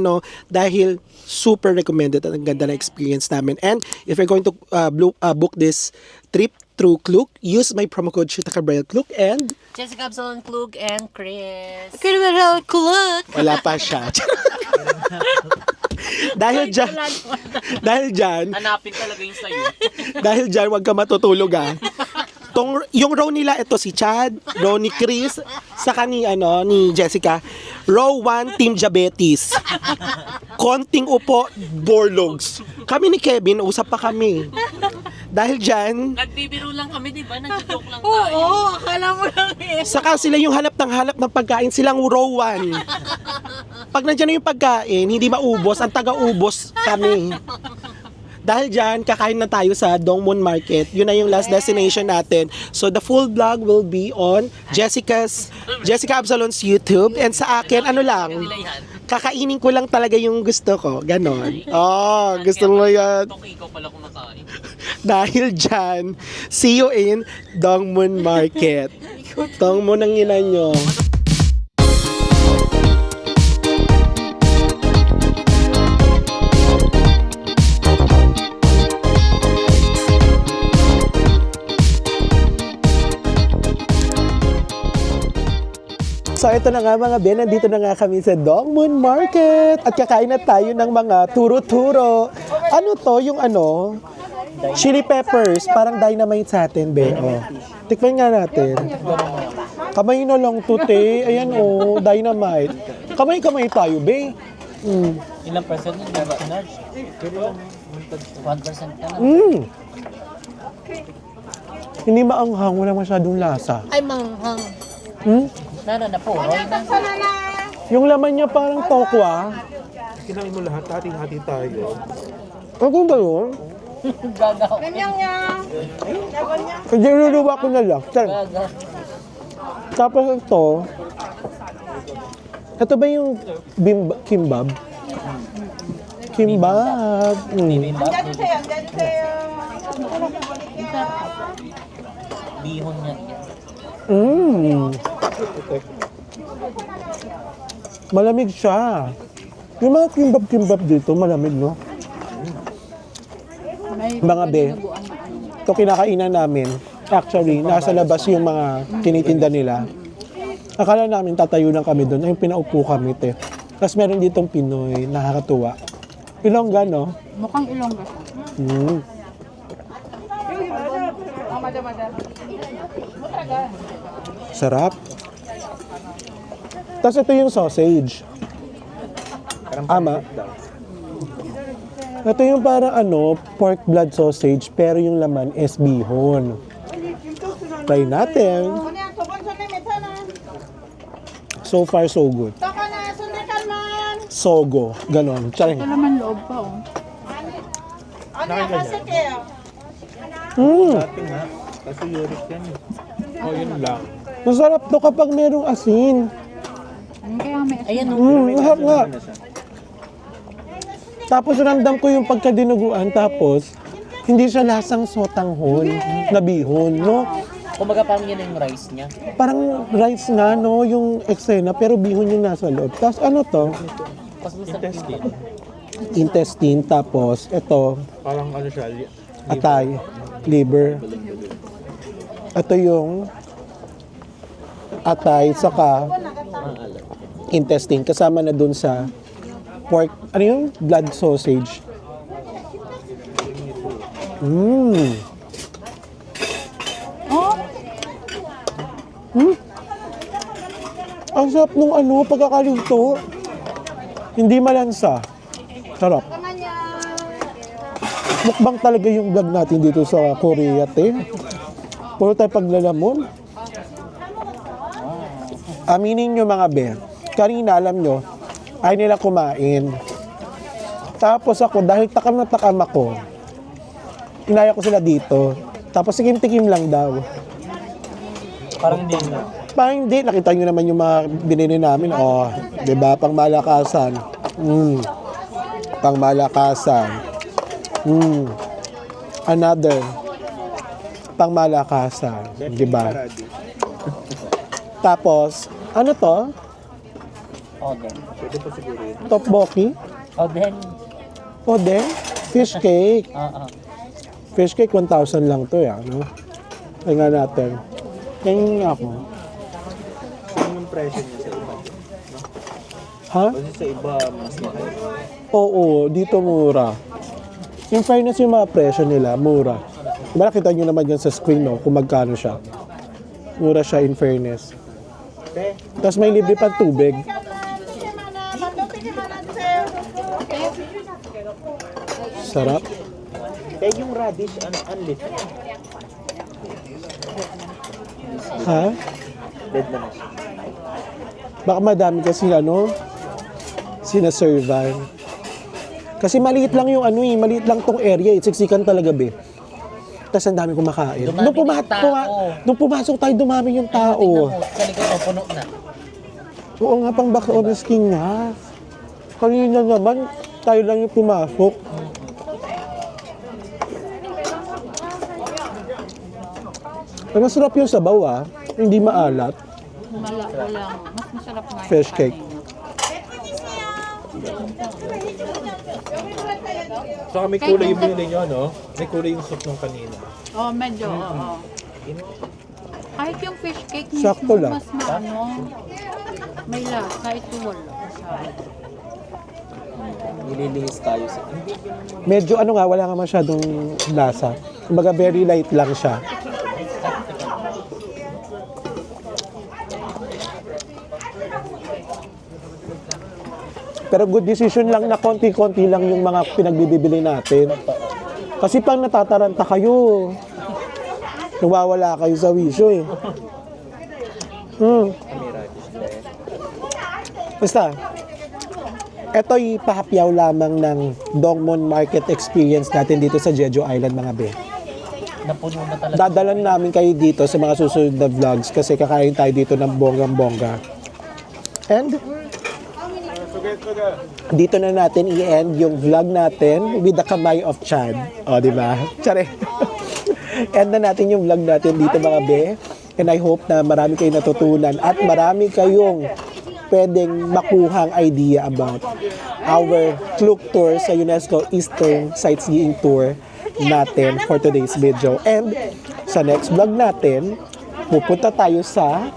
dahil super recommended at ang ganda na experience namin. And if you're going to book this trip through Klook, use my promo code Shitakabrail Klook and Jessica Absalon Klug and Chris. Criminal Kulot. wala pa siya. dahil dyan, Hanapin talaga yung sayo. dahil dyan, wag ka matutulog yung row nila, ito si Chad, row ni Chris, saka ni Jessica. Row 1, Team Diabetes. Konting upo, Borlogs. Kami ni Kevin, usap pa kami. Dahil dyan, Nagbibiro lang kami, di ba? Nag-joke lang tayo. Oo, akala mo lang eh. saka sila yung hanap ng pagkain, silang row 1. Pag nandiyan na yung pagkain, hindi maubos, ang taga-ubos kami. Dahil dyan, kakain na tayo sa Dongmun Market. Yun na yung last destination natin. So the full vlog will be on Jessica Absalon's YouTube. And sa akin, kakainin ko lang talaga yung gusto ko. Ganon. Oh, gusto mo yan. Ikaw pala kumakain. Dahil dyan, see you in Dongmun Market. Dongmun ang ina nyo. So ito na nga mga Ben, nandito na nga kami sa Dongmun Market at kakain na tayo ng mga turo-turo. Ano to? Yung chili peppers, parang dynamite sa atin, Ben. Oh. Tikman nga natin. Kamay na lang to, te. Ayan dynamite. Kamay-kamay tayo, Ben. Ilang percent yung Sinarge? 1% ka na. Hindi maanghang, wala masyadong lasa. Ay, manghang. Nana na po, Roy na. Yung laman niya parang tokwa. Kinain mo lahat, hati-hati tayo. Ano ba yun? Gagaw. Kasi luluwa ko na lang. Gagaw. Tapos ito ba yung kimbab? Kimbab. Bihon yan. Malamig siya. Yung mga kimbab dito, malamig, no? Mga be, ito kinakainan namin. Actually, nasa labas yung mga tinitinda nila. Akala namin tatayo lang kami doon. Ay, pinaupo kami, te. Tapos meron ditong Pinoy, nakakatuwa. Ilongga, no? Mukhang Ilongga siya. Sarap. Tapos ito yung sausage. Ama. Ito yung parang pork blood sausage pero yung laman is bihon. Try natin. So far, so good. Sogo. Ganon. Try. Ito naman loob pa Kasi uric yan. Oh, yun lang. Masarap to kapag merong asin. Kaya may Ayan, Mahal nga. Tapos ramdam ko yung pagkadinuguan tapos hindi siya lasang sotanghon na bihon, no? Kumbaga parang yan yung rice niya. Parang rice nga, no? Yung eksena, pero bihon yung nasa loob. Tapos ano to? Tapos intestine. Intestine, tapos ito, Parang siya, Atay, liver. Ito yung atay, saka intestine. Kasama na dun sa pork, ano yung blood sausage. Mmm. Oh, Ang sarap nung ano, pagkakaluto. Hindi malansa. Sarap. Mukbang talaga yung vlog natin dito sa Korea, te. Puro tayo paglalamon. Aminin nyo mga be, kanina alam nyo, ay nila kumain. Tapos ako, dahil takam na takam ako, inaya ko sila dito. Tapos tikim-tikim lang daw. Parang hindi na. Parang hindi, nakita nyo naman yung mga binili namin. Oh, di ba? Pangmalakasan. Pangmalakasan. Another. Pangmalakasan. Di ba? Tapos, ano to? Oden. Tteokbokki? Oden. Oden? Fish cake. Oo. Fish cake, 1,000 lang to, ya. No? Tingnan natin. Tingnan ako. Anong presyo niya sa iba? Ha? Kasi sa iba, mas mahal. Oo, dito mura. In fairness, yung mga presyo nila, mura. Diba nakita nyo naman yan sa screen, no? Kung magkano siya. Mura siya in fairness. Tapos may libre pang tubig. Sarap. Eh, yung radish, unlit. Ha? Dead na siya. Baka madami kasi sinaservan. Kasi maliit lang yung maliit lang tong area. Siksikan talaga, be. Tapos ang dami kumakain. Dumami yung tao. Nung pumasok tayo, dumami yung Tingnan tao. mo, sa likod mo, puno na. Oo nga, pang back honest king nga. Kanina naman, tayo lang yung pumasok. Ang masarap yung sabaw, hindi maalat. wala. Mas masarap nga yung Fish cake. Saka may kulay yung binili nyo, no? May kulay yung soup nung kanina. Oh, medyo, oo. Kahit yung fish cake mismo, Sakto lang. mas may lasa. Ito wala. Nililihis tayo sa... Medyo wala nga masyadong lasa. Kumbaga very light lang siya. Pero good decision lang na konti-konti lang yung mga pinagbibili natin. Kasi pang natataranta kayo, nawawala kayo sa wisyo eh. Basta, ito'y pahapyaw lamang ng Dongmon Market experience natin dito sa Jeju Island, mga be. Napuno na talaga. Dadalan namin kayo dito sa mga susunod na vlogs kasi kakain tayo dito ng bonggang-bongga. And dito na natin i-end yung vlog natin with the kamay of Chad. O, di ba? Tsare. End na natin yung vlog natin dito, mga be. And I hope na marami kayong natutunan at marami kayong pwedeng makuhang idea about our Klook Tour sa UNESCO Eastern Sightseeing Tour natin for today's video. And sa next vlog natin, pupunta tayo sa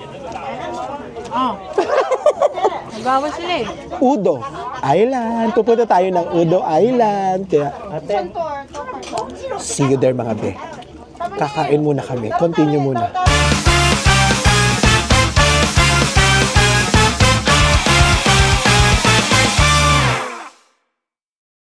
Nagawa sila eh. Udo Island. Pupunta tayo ng Udo Island. Kaya, see you there, mga be. Kakain muna kami. Continue muna.